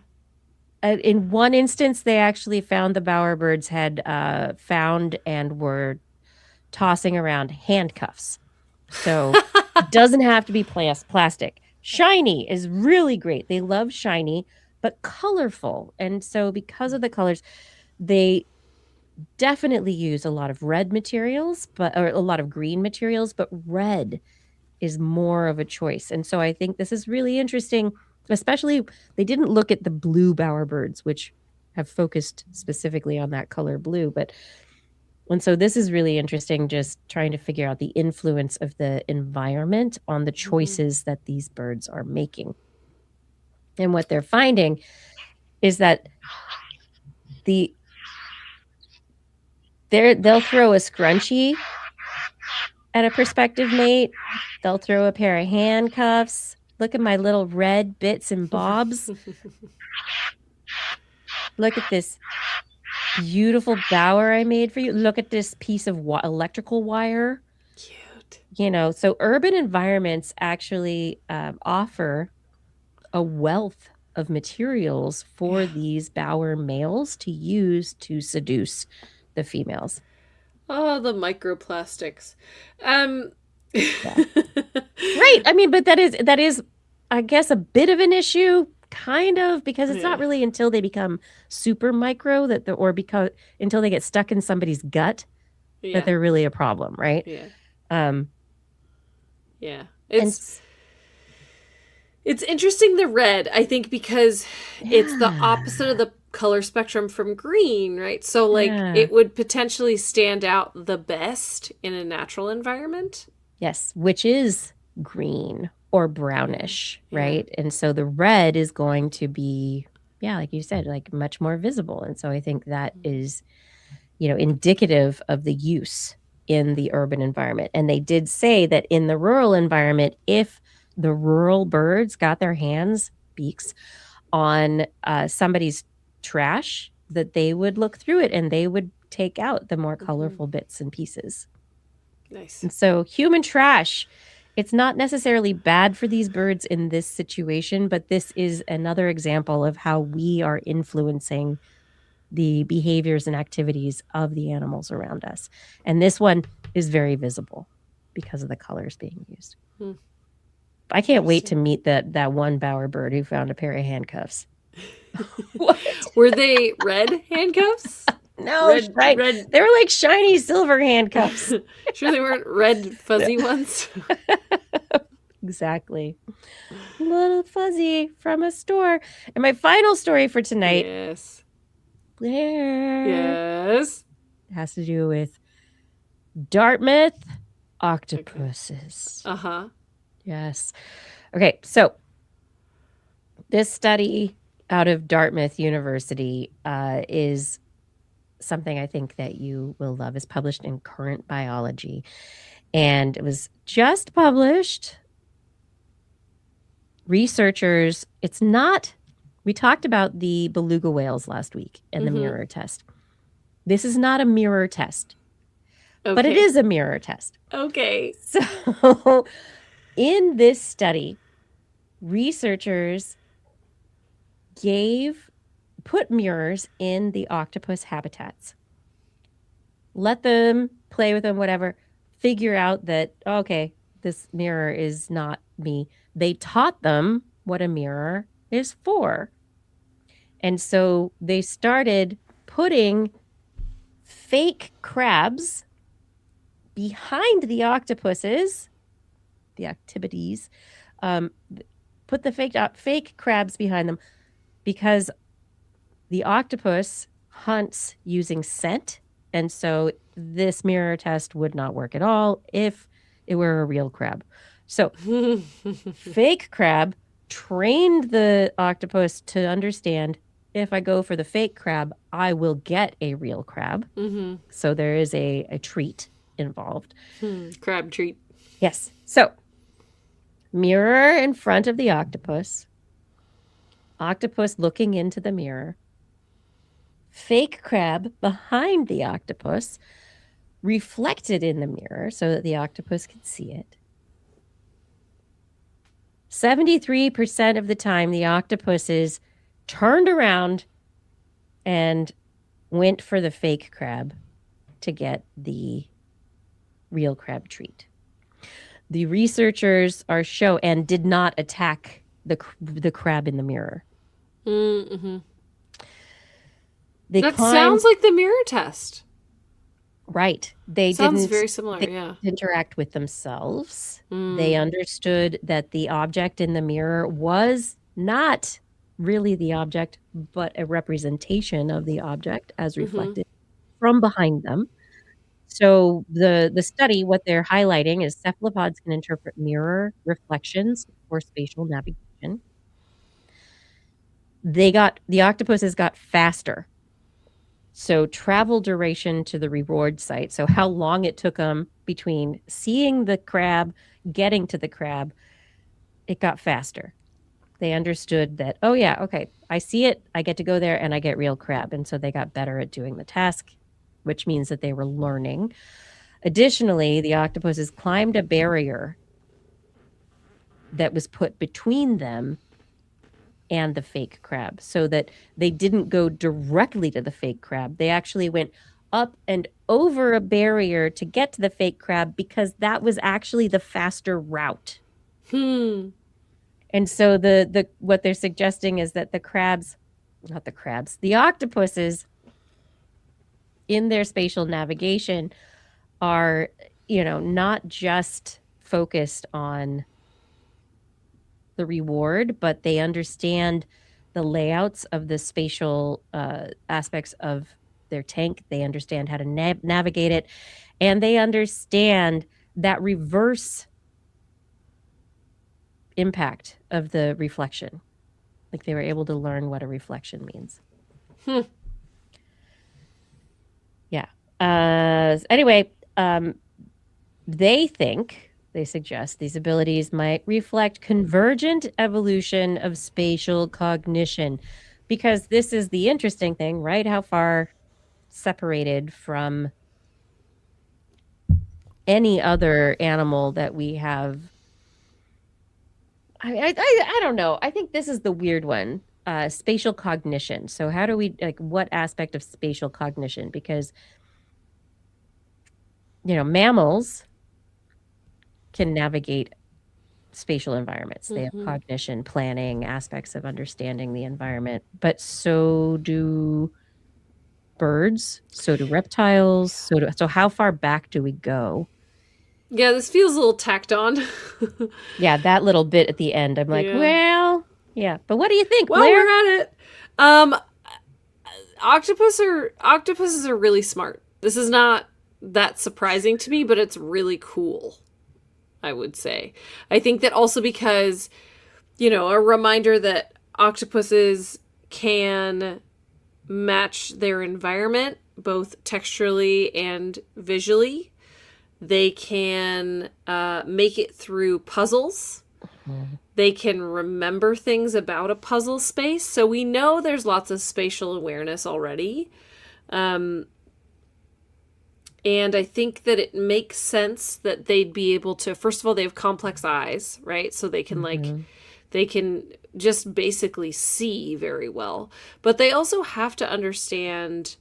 In one instance, they actually found the bowerbirds had found and were tossing around handcuffs. So it doesn't have to be plastic. Shiny is really great. They love shiny, but colorful. And so because of the colors, they definitely use a lot of red materials, or a lot of green materials, but red is more of a choice. And so I think this is really interesting. Especially, they didn't look at the blue bowerbirds, which have focused specifically on that color blue. And so this is really interesting, just trying to figure out the influence of the environment on the choices that these birds are making. And what they're finding is that they'll throw a scrunchie at a prospective mate. They'll throw a pair of handcuffs. Look at my little red bits and bobs. Look at this beautiful bower I made for you. Look at this piece of electrical wire. Cute. So urban environments actually offer a wealth of materials for these bower males to use to seduce the females. Oh, the microplastics. Right. I mean, but that is, I guess, a bit of an issue, kind of, because it's not really until they become super micro until they get stuck in somebody's gut that they're really a problem, right? Yeah. Yeah. It's interesting, the red, I think, because it's the opposite of the color spectrum from green, right? So like it would potentially stand out the best in a natural environment. Yes, which is green or brownish, right? And so the red is going to be, like you said, like much more visible. And so I think that is, indicative of the use in the urban environment. And they did say that in the rural environment, if the rural birds got their beaks on somebody's trash, that they would look through it and they would take out the more colorful bits and pieces. Nice. And so human trash It's not necessarily bad for these birds in this situation, but this is another example of how we are influencing the behaviors and activities of the animals around us. And this one is very visible because of the colors being used. I can't wait to meet that one bowerbird who found a pair of handcuffs. What? Were they red handcuffs? No, red. They were like shiny silver handcuffs. Sure they weren't red fuzzy ones? Exactly. Little fuzzy from a store. And my final story for tonight. Yes. Blair. Yes. It has to do with Dartmouth octopuses. Okay. Uh-huh. Yes. Okay, so this study out of Dartmouth University is something I think that you will love. It's published in Current Biology, and it was just published. Researchers, we talked about the beluga whales last week and the mirror test. This is not a mirror test, but it is a mirror test. Okay. So in this study, researchers put mirrors in the octopus habitats, let them play with them, whatever, figure out that, okay, this mirror is not me. They taught them what a mirror is for. And so they started putting fake crabs behind the octopuses, the activities, put the fake crabs behind them, because the octopus hunts using scent, and so this mirror test would not work at all if it were a real crab. So fake crab trained the octopus to understand, if I go for the fake crab, I will get a real crab. So there is a treat involved. Crab treat. Yes. So mirror in front of the octopus looking into the mirror, fake crab behind the octopus, reflected in the mirror so that the octopus could see it. 73% of the time, the octopuses turned around and went for the fake crab to get the real crab treat. The researchers and did not attack the crab in the mirror. Mm-hmm. That sounds like the mirror test. Right. Sounds very similar, yeah. Interact with themselves. They understood that the object in the mirror was not really the object, but a representation of the object as reflected from behind them. So the study, what they're highlighting is cephalopods can interpret mirror reflections for spatial navigation. The octopuses got faster. So travel duration to the reward site. So how long it took them between seeing the crab, getting to the crab, it got faster. They understood that, oh yeah, okay, I see it, I get to go there and I get real crab. And so they got better at doing the task, which means that they were learning. Additionally, the octopuses climbed a barrier that was put between them and the fake crab, so that they didn't go directly to the fake crab. They actually went up and over a barrier to get to the fake crab, because that was actually the faster route. And so what they're suggesting is that the octopuses in their spatial navigation are, not just focused on the reward, but they understand the layouts of the spatial aspects of their tank. They understand how to navigate it, and they understand that reverse impact of the reflection. Like, they were able to learn what a reflection means. Yeah. Anyway, they suggest these abilities might reflect convergent evolution of spatial cognition, because this is the interesting thing, right? How far separated from any other animal that we have I don't know. I think this is the weird one. Spatial cognition. So how do we like what aspect of spatial cognition? Because mammals can navigate spatial environments. They have cognition, planning, aspects of understanding the environment, but so do birds, so do reptiles, so how far back do we go? Yeah, this feels a little tacked on. Yeah, that little bit at the end, I'm like, Yeah. well, yeah. But what do you think, Well, Blair? we're at it. Octopuses are really smart. This is not that surprising to me, but it's really cool, I would say. I think that also because, a reminder that octopuses can match their environment both texturally and visually. They can make it through puzzles. They can remember things about a puzzle space. So we know there's lots of spatial awareness already. And I think that it makes sense that they'd be able to, first of all, they have complex eyes, right? So they can they can just basically see very well. But they also have to understand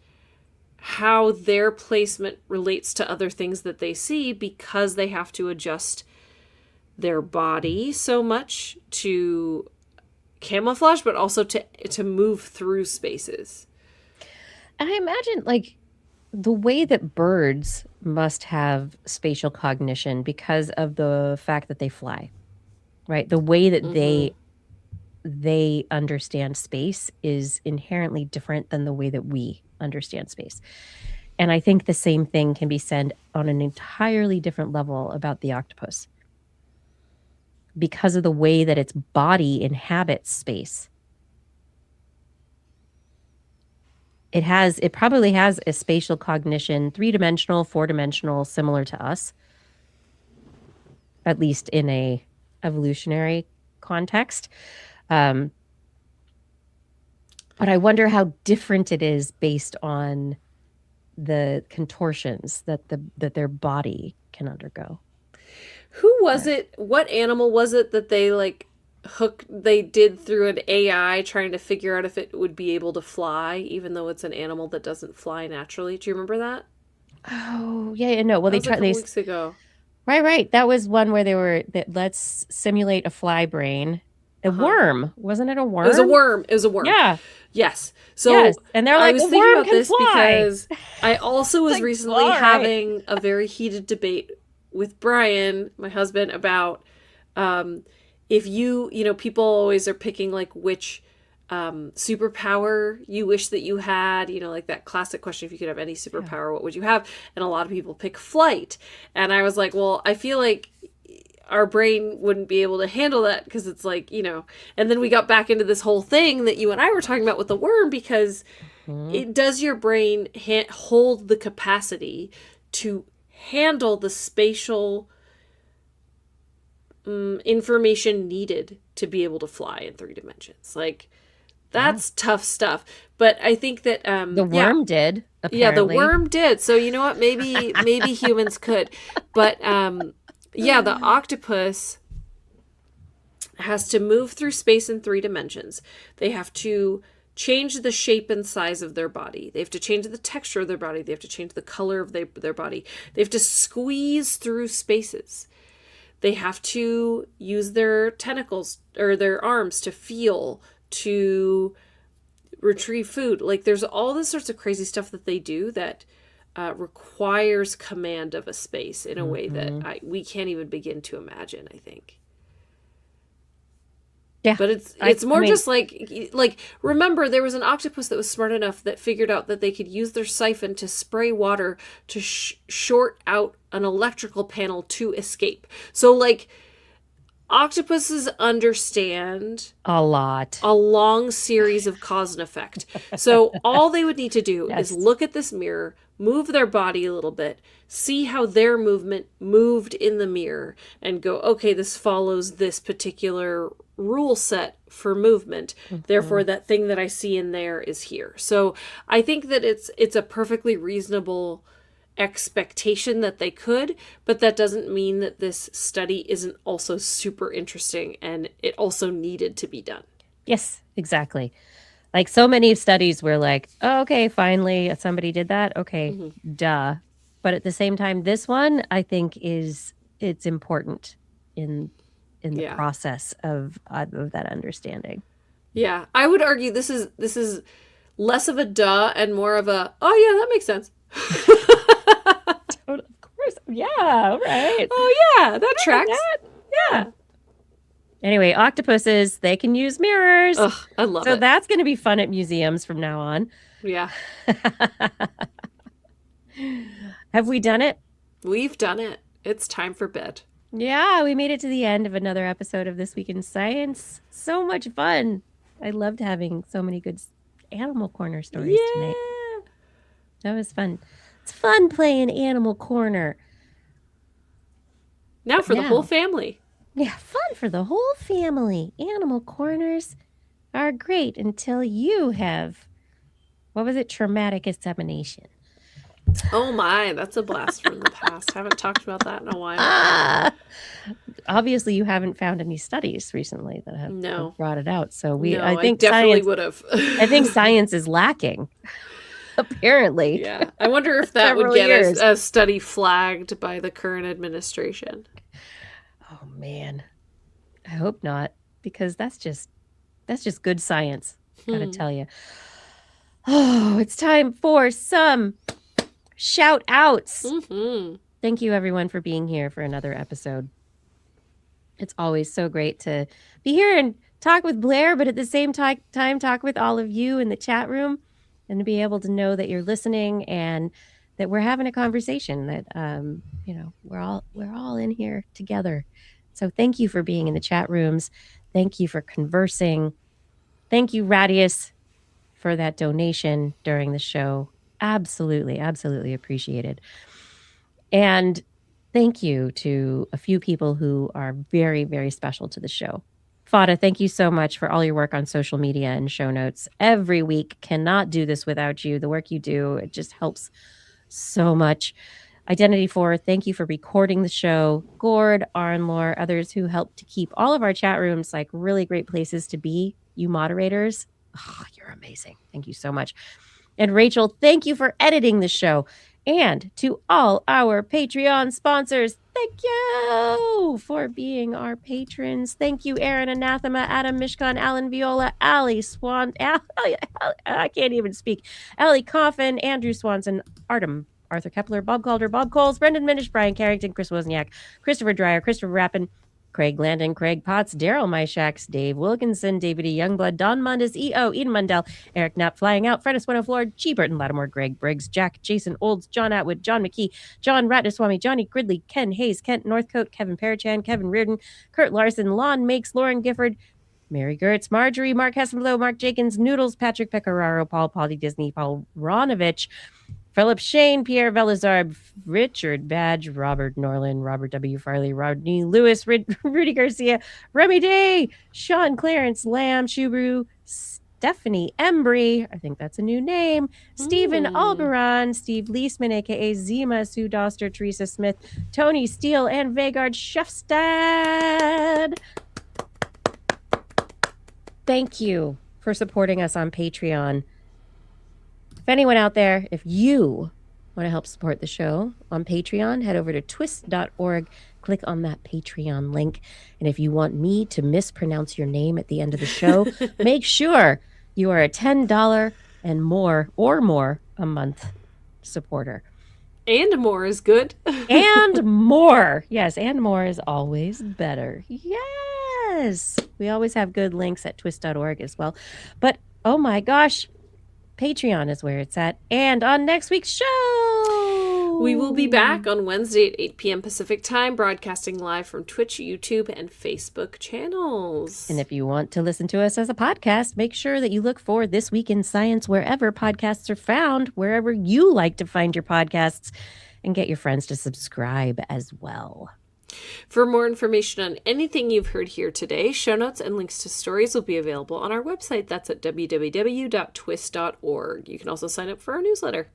how their placement relates to other things that they see because they have to adjust their body so much to camouflage, but also to move through spaces. I imagine like the way that birds must have spatial cognition because of the fact that they fly, right? The way that they understand space is inherently different than the way that we understand space. And I think the same thing can be said on an entirely different level about the octopus. Because of the way that its body inhabits space. It probably has a spatial cognition, 3-dimensional, 4-dimensional, similar to us. At least in a evolutionary context. But I wonder how different it is based on the contortions that their body can undergo. Who was it? What animal was it that they did through an AI trying to figure out if it would be able to fly, even though it's an animal that doesn't fly naturally? Do you remember that? Oh, yeah, no. Well, that was a couple weeks ago. Right. That was one where let's simulate a fly brain. A worm. Wasn't it a worm? It was a worm. Yeah. Yes. So and they're like, I was thinking about this fly. Because I also was recently having a very heated debate with Brian, my husband, about if people always are picking like which superpower you wish that you had, like that classic question, if you could have any superpower, what would you have? And a lot of people pick flight. And I was like, well, I feel like our brain wouldn't be able to handle that because it's like, and then we got back into this whole thing that you and I were talking about with the worm because it does your brain hold the capacity to handle the spatial information needed to be able to fly in 3 dimensions. Like that's tough stuff. But I think that the worm did. Apparently. Yeah, the worm did. So you know what? Maybe humans could. But the octopus has to move through space in 3 dimensions. They have to change the shape and size of their body. They have to change the texture of their body. They have to change the color of their body. They have to squeeze through spaces. They have to use their tentacles or their arms to feel, to retrieve food. Like there's all this sorts of crazy stuff that they do that requires command of a space in a way that we can't even begin to imagine, I think. Yeah. But it's more just like remember there was an octopus that was smart enough that figured out that they could use their siphon to spray water to short out an electrical panel to escape. So like octopuses understand a long series of cause and effect. So all they would need to do is look at this mirror, move their body a little bit, see how their movement moved in the mirror, and go, okay, this follows this particular rule set for movement. Therefore, that thing that I see in there is here. So I think that it's a perfectly reasonable expectation that they could, but that doesn't mean that this study isn't also super interesting and it also needed to be done. Yes, exactly. Like so many studies were like, oh, okay, finally somebody did that. Okay, duh. But at the same time, this one I think it's important in the process of that understanding. Yeah, I would argue this is less of a duh and more of a, oh yeah, that makes sense. Of course. Yeah, all right. Oh yeah, that tracks. Yeah. Anyway, octopuses, they can use mirrors. Ugh, I love it. So that's going to be fun at museums from now on. Yeah. Have we done it? We've done it. It's time for bed. Yeah, we made it to the end of another episode of This Week in Science. So much fun. I loved having so many good Animal Corner stories tonight. That was fun. It's fun playing Animal Corner. Now for the whole family. Yeah, fun for the whole family. Animal Corners are great until you have, what was it, traumatic insemination. Oh my, that's a blast from the past. Haven't talked about that in a while. Obviously, you haven't found any studies recently that have brought it out. So I think definitely would have. I think science is lacking. Apparently. Yeah. I wonder if that would get a study flagged by the current administration. Oh man. I hope not, because that's just good science. Gotta tell you. Oh, it's time for some shout outs. Thank you everyone for being here for another episode. It's always so great to be here and talk with Blair, but at the same time talk with all of you in the chat room and to be able to know that you're listening and that we're having a conversation, that we're all in here together. So thank you for being in the chat rooms. Thank you for conversing. Thank you, Radius, for that donation during the show. Absolutely, absolutely appreciated. And thank you to a few people who are very, very special to the show. Fada, thank you so much for all your work on social media and show notes. Every week, cannot do this without you. The work you do, it just helps so much. Identity 4, thank you for recording the show. Gord, Arnlore, others who help to keep all of our chat rooms like really great places to be. You moderators, you're amazing. Thank you so much. And Rachel, thank you for editing the show. And to all our Patreon sponsors, thank you for being our patrons. Thank you, Aaron Anathema, Adam Mishkan, Alan Viola, Ali Swan, I can't even speak, Ali Coffin, Andrew Swanson, Artem, Arthur Kepler, Bob Calder, Bob Coles, Brendan Minish, Brian Carrington, Chris Wozniak, Christopher Dreyer, Christopher Rappin, Craig Landon, Craig Potts, Daryl Myshax, Dave Wilkinson, David E. Youngblood, Don Mundis, E.O., Eden Mundell, Eric Knapp, Flying Out, Fredis Winnow Lord, G. Burton, Lattimore, Greg Briggs, Jack, Jason Olds, John Atwood, John McKee, John Ratnaswamy, Johnny Gridley, Ken Hayes, Kent Northcote, Kevin Parachan, Kevin Reardon, Kurt Larson, Lon Makes, Lauren Gifford, Mary Gertz, Marjorie, Mark Hessenblow, Mark Jenkins, Noodles, Patrick Pecoraro, Paul Polly Disney, Paul Ronovich, Philip Shane, Pierre Velazarb, Richard Badge, Robert Norland, Robert W. Farley, Rodney Lewis, Rudy Garcia, Remy Day, Sean Clarence, Lamb, Shubru, Stephanie Embry, I think that's a new name, Stephen Alberon, Steve Leisman, a.k.a. Zima, Sue Doster, Teresa Smith, Tony Steele, and Vegard Schefstad. Thank you for supporting us on Patreon. If anyone out there, if you want to help support the show on Patreon, head over to TWIS.org, click on that Patreon link. And if you want me to mispronounce your name at the end of the show, make sure you are a $10 and more or more a month supporter. And more is good. And more. Yes, and more is always better. Yes. We always have good links at twist.org as well. But, oh my gosh, Patreon is where it's at. And on next week's show, we will be back on Wednesday at 8 p.m. Pacific time, broadcasting live from Twitch, YouTube, and Facebook channels. And if you want to listen to us as a podcast, make sure that you look for This Week in Science wherever podcasts are found, wherever you like to find your podcasts, and get your friends to subscribe as well. For more information on anything you've heard here today, show notes and links to stories will be available on our website. That's at www.twist.org. You can also sign up for our newsletter.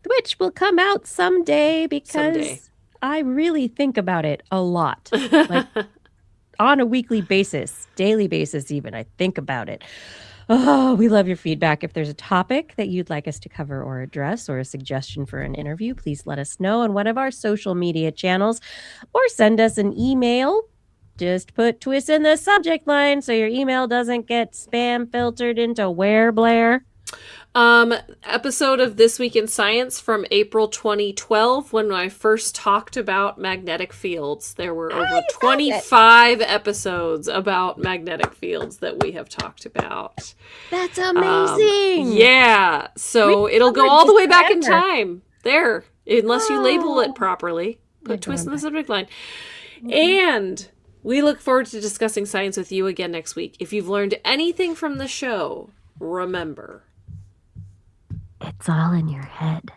which will come out someday because Someday. I really think about it a lot. Like on a weekly basis, daily basis even. I think about it. Oh, we love your feedback. If there's a topic that you'd like us to cover or address or a suggestion for an interview, please let us know on one of our social media channels or send us an email. Just put TWIS in the subject line so your email doesn't get spam filtered into where, Blair? Episode of This Week in Science from April 2012 when I first talked about magnetic fields. There were over 25 episodes about magnetic fields that we have talked about. That's amazing. Yeah. So it'll go all the way back in time. There. Unless you label it properly. Put TWIS in the subject line. And we look forward to discussing science with you again next week. If you've learned anything from the show, remember, it's all in your head.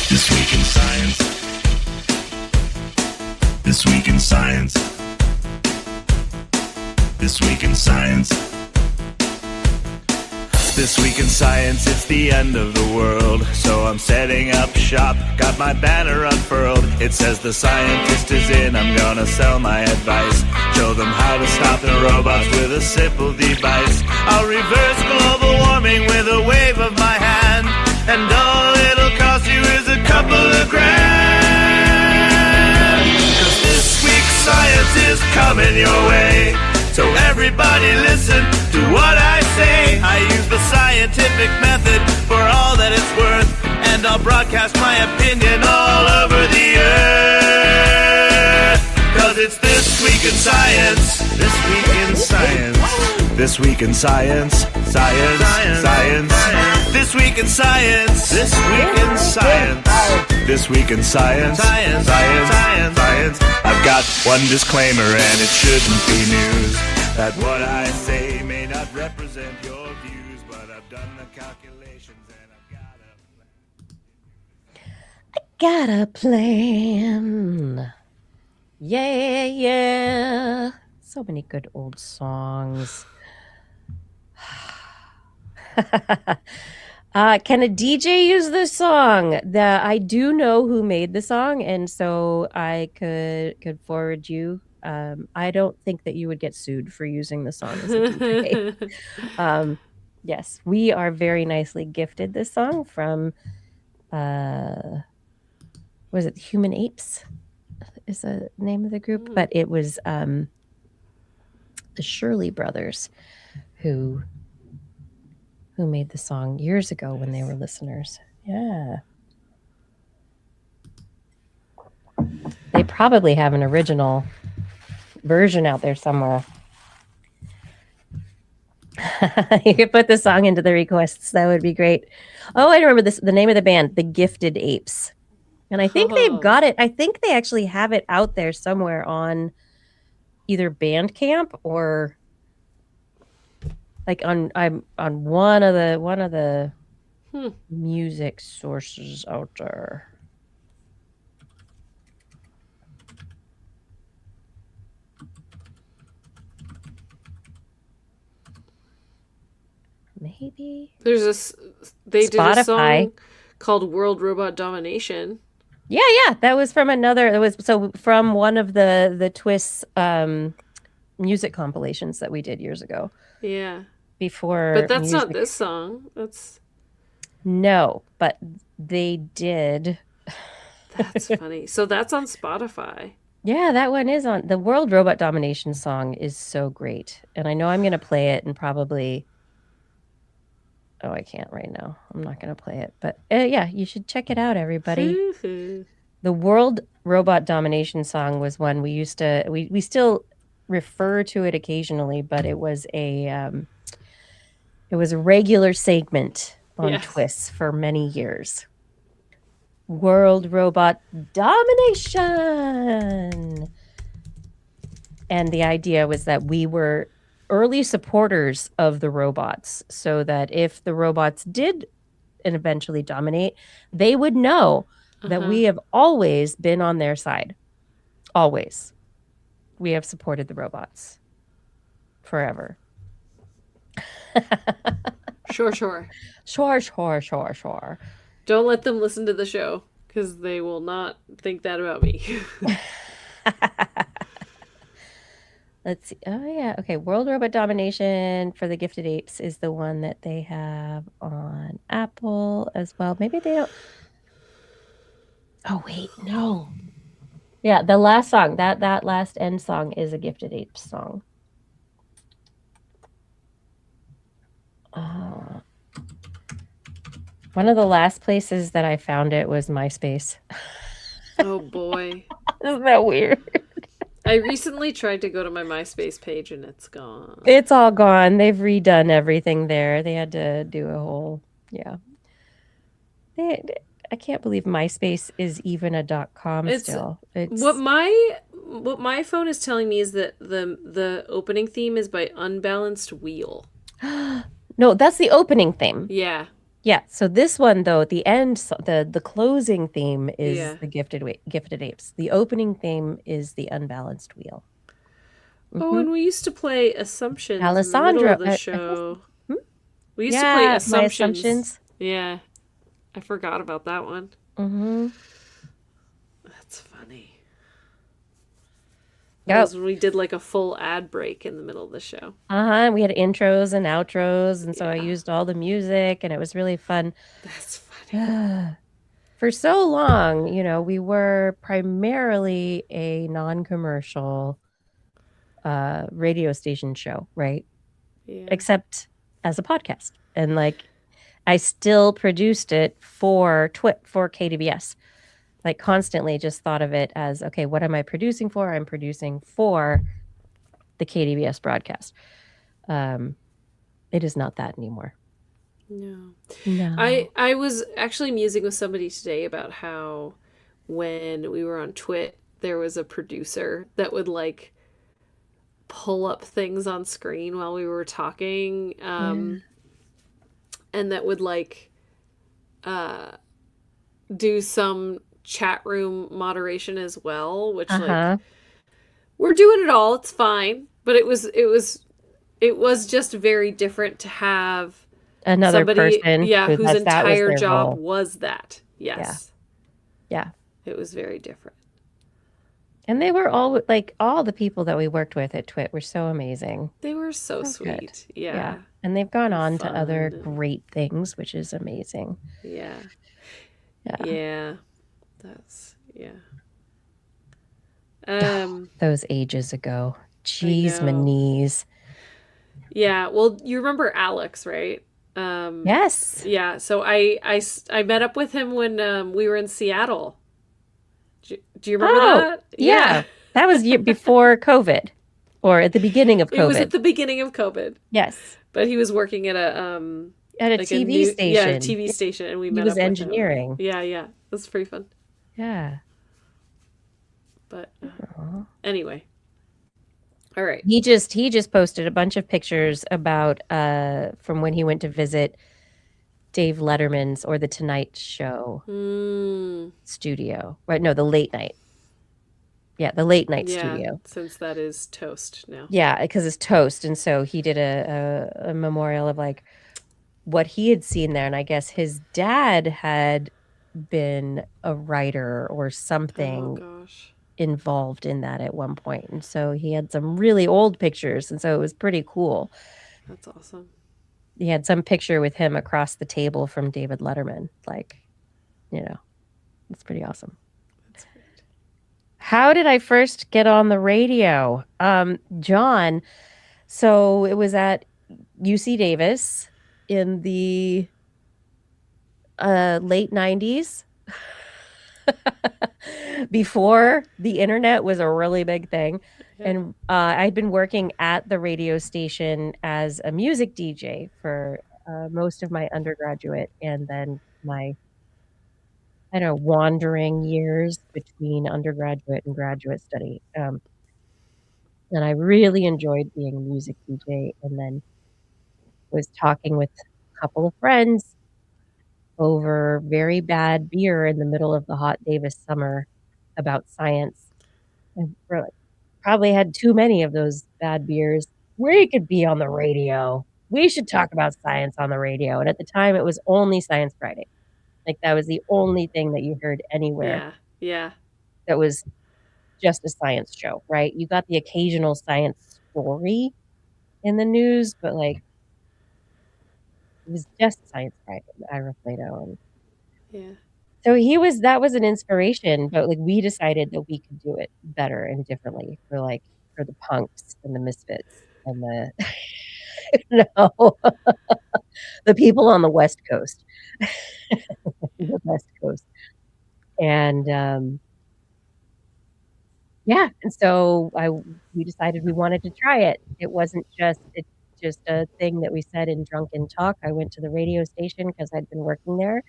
This week in science. This week in science. This week in science. This week in science, it's the end of the world. So I'm setting up shop, got my banner unfurled. It says the scientist is in, I'm gonna sell my advice. Show them how to stop the robots with a simple device. I'll reverse global warming with a wave of my hand. And all it'll cost you is a couple of grand. 'Cause this week's science is coming your way. So everybody listen to what I say. I use the scientific method for all that it's worth. And I'll broadcast my opinion all over the earth. 'Cause it's This Week in Science. This Week in Science. This Week in Science. Science. Science. This Week in Science. This Week in Science. This Week in Science. Science. Science. Science. I've got one disclaimer and it shouldn't be news. That what I say may not represent your views, but I've done the calculations and I've got a plan. Yeah, yeah. So many good old songs. Can a DJ use this song? I do know who made the song, and so I could forward you. I don't think that you would get sued for using the song as a DJ. Yes, we are very nicely gifted this song from, was it Human Apes? Is the name of the group, but it was the Shirley brothers who made the song years ago when they were listeners. Yeah. They probably have an original version out there somewhere. You could put the song into the requests. That would be great. Oh, I remember the name of the band, The Gifted Apes. And I think they've got it. I think they actually have it out there somewhere on either Bandcamp or like on one of the music sources out there. Maybe they Spotify. did a song called World Robot Domination. Yeah, that was from from one of the TWIS music compilations that we did years ago. Yeah. Before, but that's not this song. No, but they did. That's funny. So that's on Spotify. Yeah, that one is on. The World Robot Domination song is so great, and I know I'm going to play it and probably. Oh, I can't right now. I'm not going to play it, but yeah, you should check it out, everybody. The World Robot Domination song was one we used to. We still refer to it occasionally, but it was a regular segment on TWIS for many years. World Robot Domination. And the idea was that we were early supporters of the robots, so that if the robots did and eventually dominate, they would know that we have always been on their side. Always. We have supported the robots forever. Sure, sure. Sure. Don't let them listen to the show because they will not think that about me. Let's see. Oh, yeah. Okay. World Robot Domination for the Gifted Apes is the one that they have on Apple as well. Maybe they don't. Oh, wait. No. Yeah. The last song, that last end song is a Gifted Apes song. One of the last places that I found it was MySpace. Oh boy. Isn't that weird? I recently tried to go to my MySpace page and it's gone. It's all gone. They've redone everything there. They had to do a whole, yeah. I can't believe MySpace is even a .com It's still. what my phone is telling me is that the opening theme is by Unbalanced Wheel. No, that's the opening theme. Yeah. Yeah. So this one though, at the end, the closing theme is Yeah. the Gifted Apes. The opening theme is the Unbalanced Wheel. Oh, and we used to play Assumptions in the Alessandro, middle of the show. We used to play yeah, My Assumptions. Assumptions. Yeah. I forgot about that one. Mm-hmm. That's funny. Yep. That was when we did like a full ad break in the middle of the show. Uh-huh. We had intros and outros, and so I Yeah. used all the music, and it was really fun. That's funny. For so long, we were primarily a non-commercial radio station show, right? Yeah. Except as a podcast. And I still produced it for KDBS. Like constantly just thought of it as, okay, what am I producing for? I'm producing for the KDBS broadcast. It is not that anymore. No. No. I was actually musing with somebody today about how when we were on TWIS, there was a producer that would like pull up things on screen while we were talking, and that would like do some chat room moderation as well, which like we're doing it all, it's fine, but it was just very different to have another somebody, person whose entire job role. was that. Yes. Yeah. It was very different. And they were all the people that we worked with at TWIT were so amazing. They were so sweet. Good. Yeah. And they've gone on to fun other and- great things, which is amazing. Yeah. Yeah. Yeah. That's Those ages ago. Jeez, my know. knees. Yeah. Well, you remember Alex, right? Yes. Yeah. So I met up with him when we were in Seattle. Do you remember that? Yeah. That was before COVID, or at the beginning of COVID. It was at the beginning of COVID. Yes. But he was working at a like TV station. Yeah, a TV station, and we met He was up with engineering. him. Yeah, yeah. It was pretty fun. Yeah. But anyway. All right. He just posted a bunch of pictures about from when he went to visit Dave Letterman's or the Tonight Show studio. Right? No, the late night. Yeah, the late night studio. Since that is Toast now. Yeah, because it's Toast, and so he did a memorial of like what he had seen there, and I guess his dad had been a writer or something. Oh gosh. Involved in that at one point, and so he had some really old pictures, and so it was pretty cool. That's awesome. He had some picture with him across the table from David Letterman. It's pretty awesome. That's great. How did I first get on the radio? John, so it was at UC Davis in the late 90s. Before the internet was a really big thing. Yeah. And I'd been working at the radio station as a music DJ for most of my undergraduate and then my wandering years between undergraduate and graduate study. And I really enjoyed being a music DJ, and then was talking with a couple of friends over very bad beer in the middle of the hot Davis summer about science. And we're like, probably had too many of those bad beers. We could be on the radio. we should talk about science on the radio. And at the time, it was only Science Friday. Like, that was the only thing that you heard anywhere Yeah. Yeah. that was just a science show, right? You got the occasional science story in the news, but like, it was just Science Friday, Ira Plato. And Yeah. so that was an inspiration, but like, we decided that we could do it better and differently for the punks and the misfits and the, no, the people on the West Coast, the West Coast. And, yeah, and so we decided we wanted to try it. It's just a thing that we said in drunken talk. I went to the radio station because I'd been working there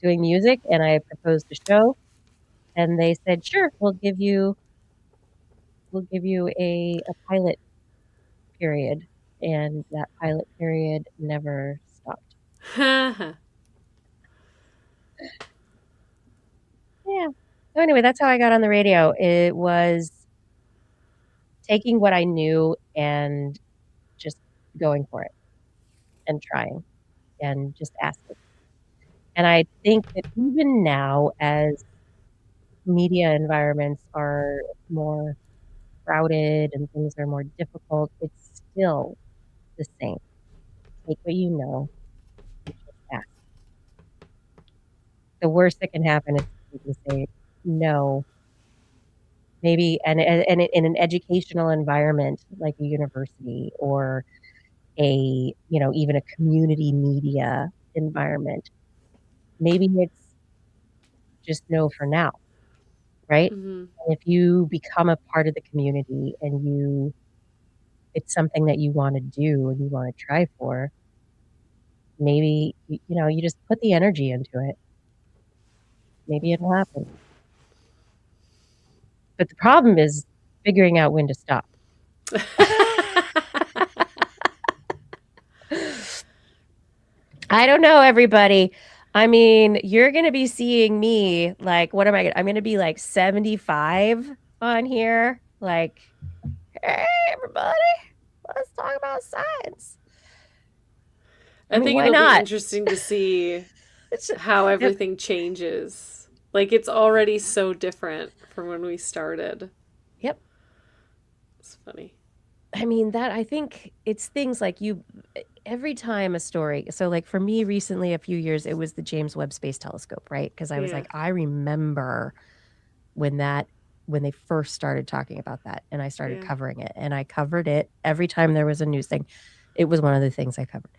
doing music, and I proposed a show, and they said, "Sure, we'll give you a pilot period." And that pilot period never stopped. Yeah. So anyway, that's how I got on the radio. It was taking what I knew and just going for it and trying and just asking. And I think that even now, as media environments are more crowded and things are more difficult, it's still the same. Take what you know and just ask. The worst that can happen is people say no. Maybe and in an educational environment like a university or even a community media environment, maybe it's just no for now, right? Mm-hmm. And if you become a part of the community and it's something that you want to do and you want to try for, maybe, you just put the energy into it. Maybe it'll happen. But the problem is figuring out when to stop. I don't know, everybody. I mean, you're going to be seeing me like, what am I? I'm going to be like 75 on here. Like, hey, everybody, let's talk about science. I think why it'll not? be interesting to see how everything changes. Like, it's already so different from when we started. Yep. It's funny. I mean, I think it's things like every time a story. So like for me recently, a few years, it was the James Webb Space Telescope, right? Because I was like, I remember when they first started talking about that and I started covering it, and I covered it every time there was a news thing. It was one of the things I covered.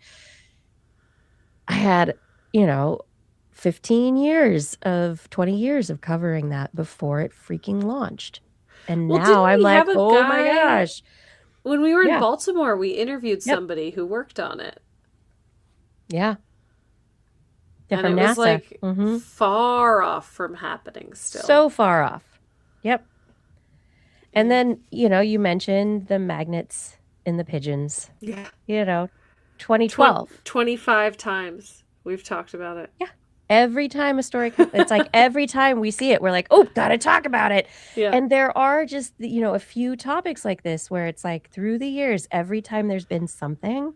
I had, 20 years of covering that before it freaking launched. And now I'm like, oh my gosh. When we were in Baltimore, we interviewed somebody who worked on it. Yeah. And it was like far off from happening still. So far off. Yep. And then, you mentioned the magnets in the pigeons. Yeah. 2012. 25 times we've talked about it. Yeah. Every time a story comes, it's like every time we see it, we're like, oh, gotta talk about it. Yeah. And there are just, a few topics like this where it's like through the years, every time there's been something,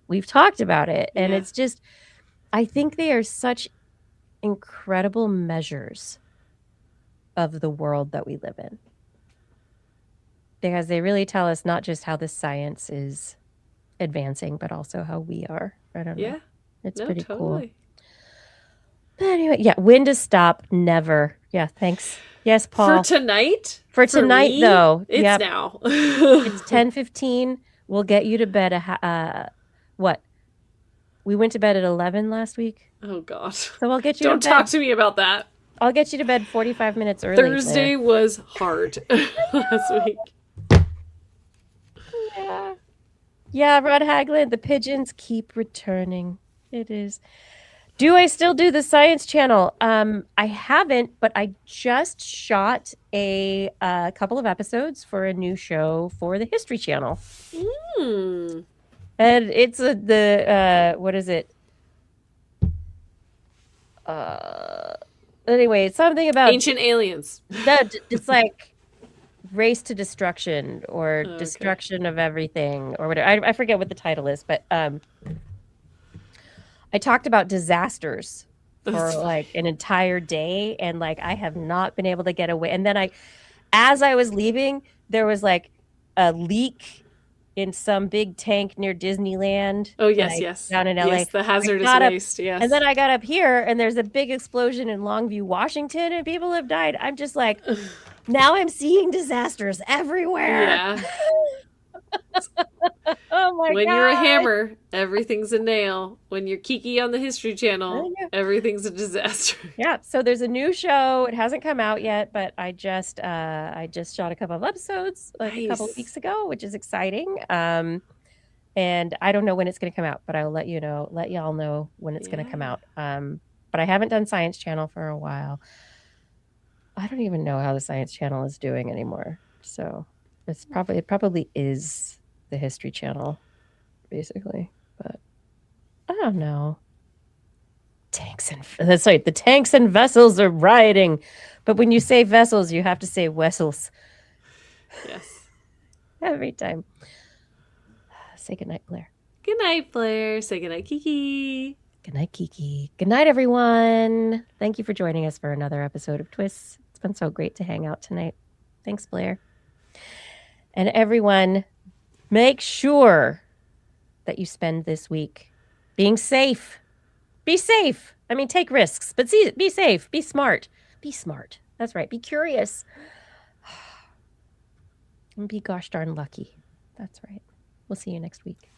we've talked about it. And it's just, I think they are such incredible measures of the world that we live in. Because they really tell us not just how the science is advancing, but also how we are. I don't know. It's pretty cool. But anyway, when to stop? Never. Yeah, thanks. Yes, Paul. For tonight? For tonight, me, though. It's now. It's 10:15. We'll get you to bed what? We went to bed at 11 last week. Oh, God. So I'll get you Don't to bed. talk to me about that. I'll get you to bed 45 minutes early. Thursday was hard last week. Yeah. Yeah, Rod Haglund, the pigeons keep returning. It is. Do I still do the Science Channel? I haven't, but I just shot a couple of episodes for a new show for the History Channel. And it's what is it? Anyway, it's something about ancient aliens. It's like Race to Destruction or Okay. Destruction of Everything or whatever. I forget what the title is, but I talked about disasters for That's like funny. an entire day, and like I have not been able to get away. And then as I was leaving, there was like a leak in some big tank near Disneyland. Oh, yes, like, yes. down in LA. Yes, the hazardous got up, waste, yes. and then I got up here, and there's a big explosion in Longview, Washington, and people have died. I'm just like, now I'm seeing disasters everywhere. Yeah. Oh my When god. you're a hammer, everything's a nail. When you're Kiki on the History Channel, Yeah. everything's a disaster. Yeah, so there's a new show. It hasn't come out yet, but I just shot a couple of episodes like a couple of Nice. weeks ago, which is exciting. And I don't know when it's going to come out, but I will let y'all know when it's going to come Yeah. out. But I haven't done Science Channel for a while. I don't even know how the Science Channel is doing anymore. So it probably is the History Channel, basically. But I don't know. That's right. The tanks and vessels are rioting. But when you say vessels, you have to say vessels Yes. every time. Say goodnight, Blair. Good night, Blair. Say good night, Kiki. Good night, Kiki. Good night, everyone. Thank you for joining us for another episode of TWIS. It's been so great to hang out tonight. Thanks, Blair. And everyone, make sure that you spend this week being safe. Be safe. I mean, take risks, but be safe. Be smart. Be smart. That's right. Be curious. And be gosh darn lucky. That's right. We'll see you next week.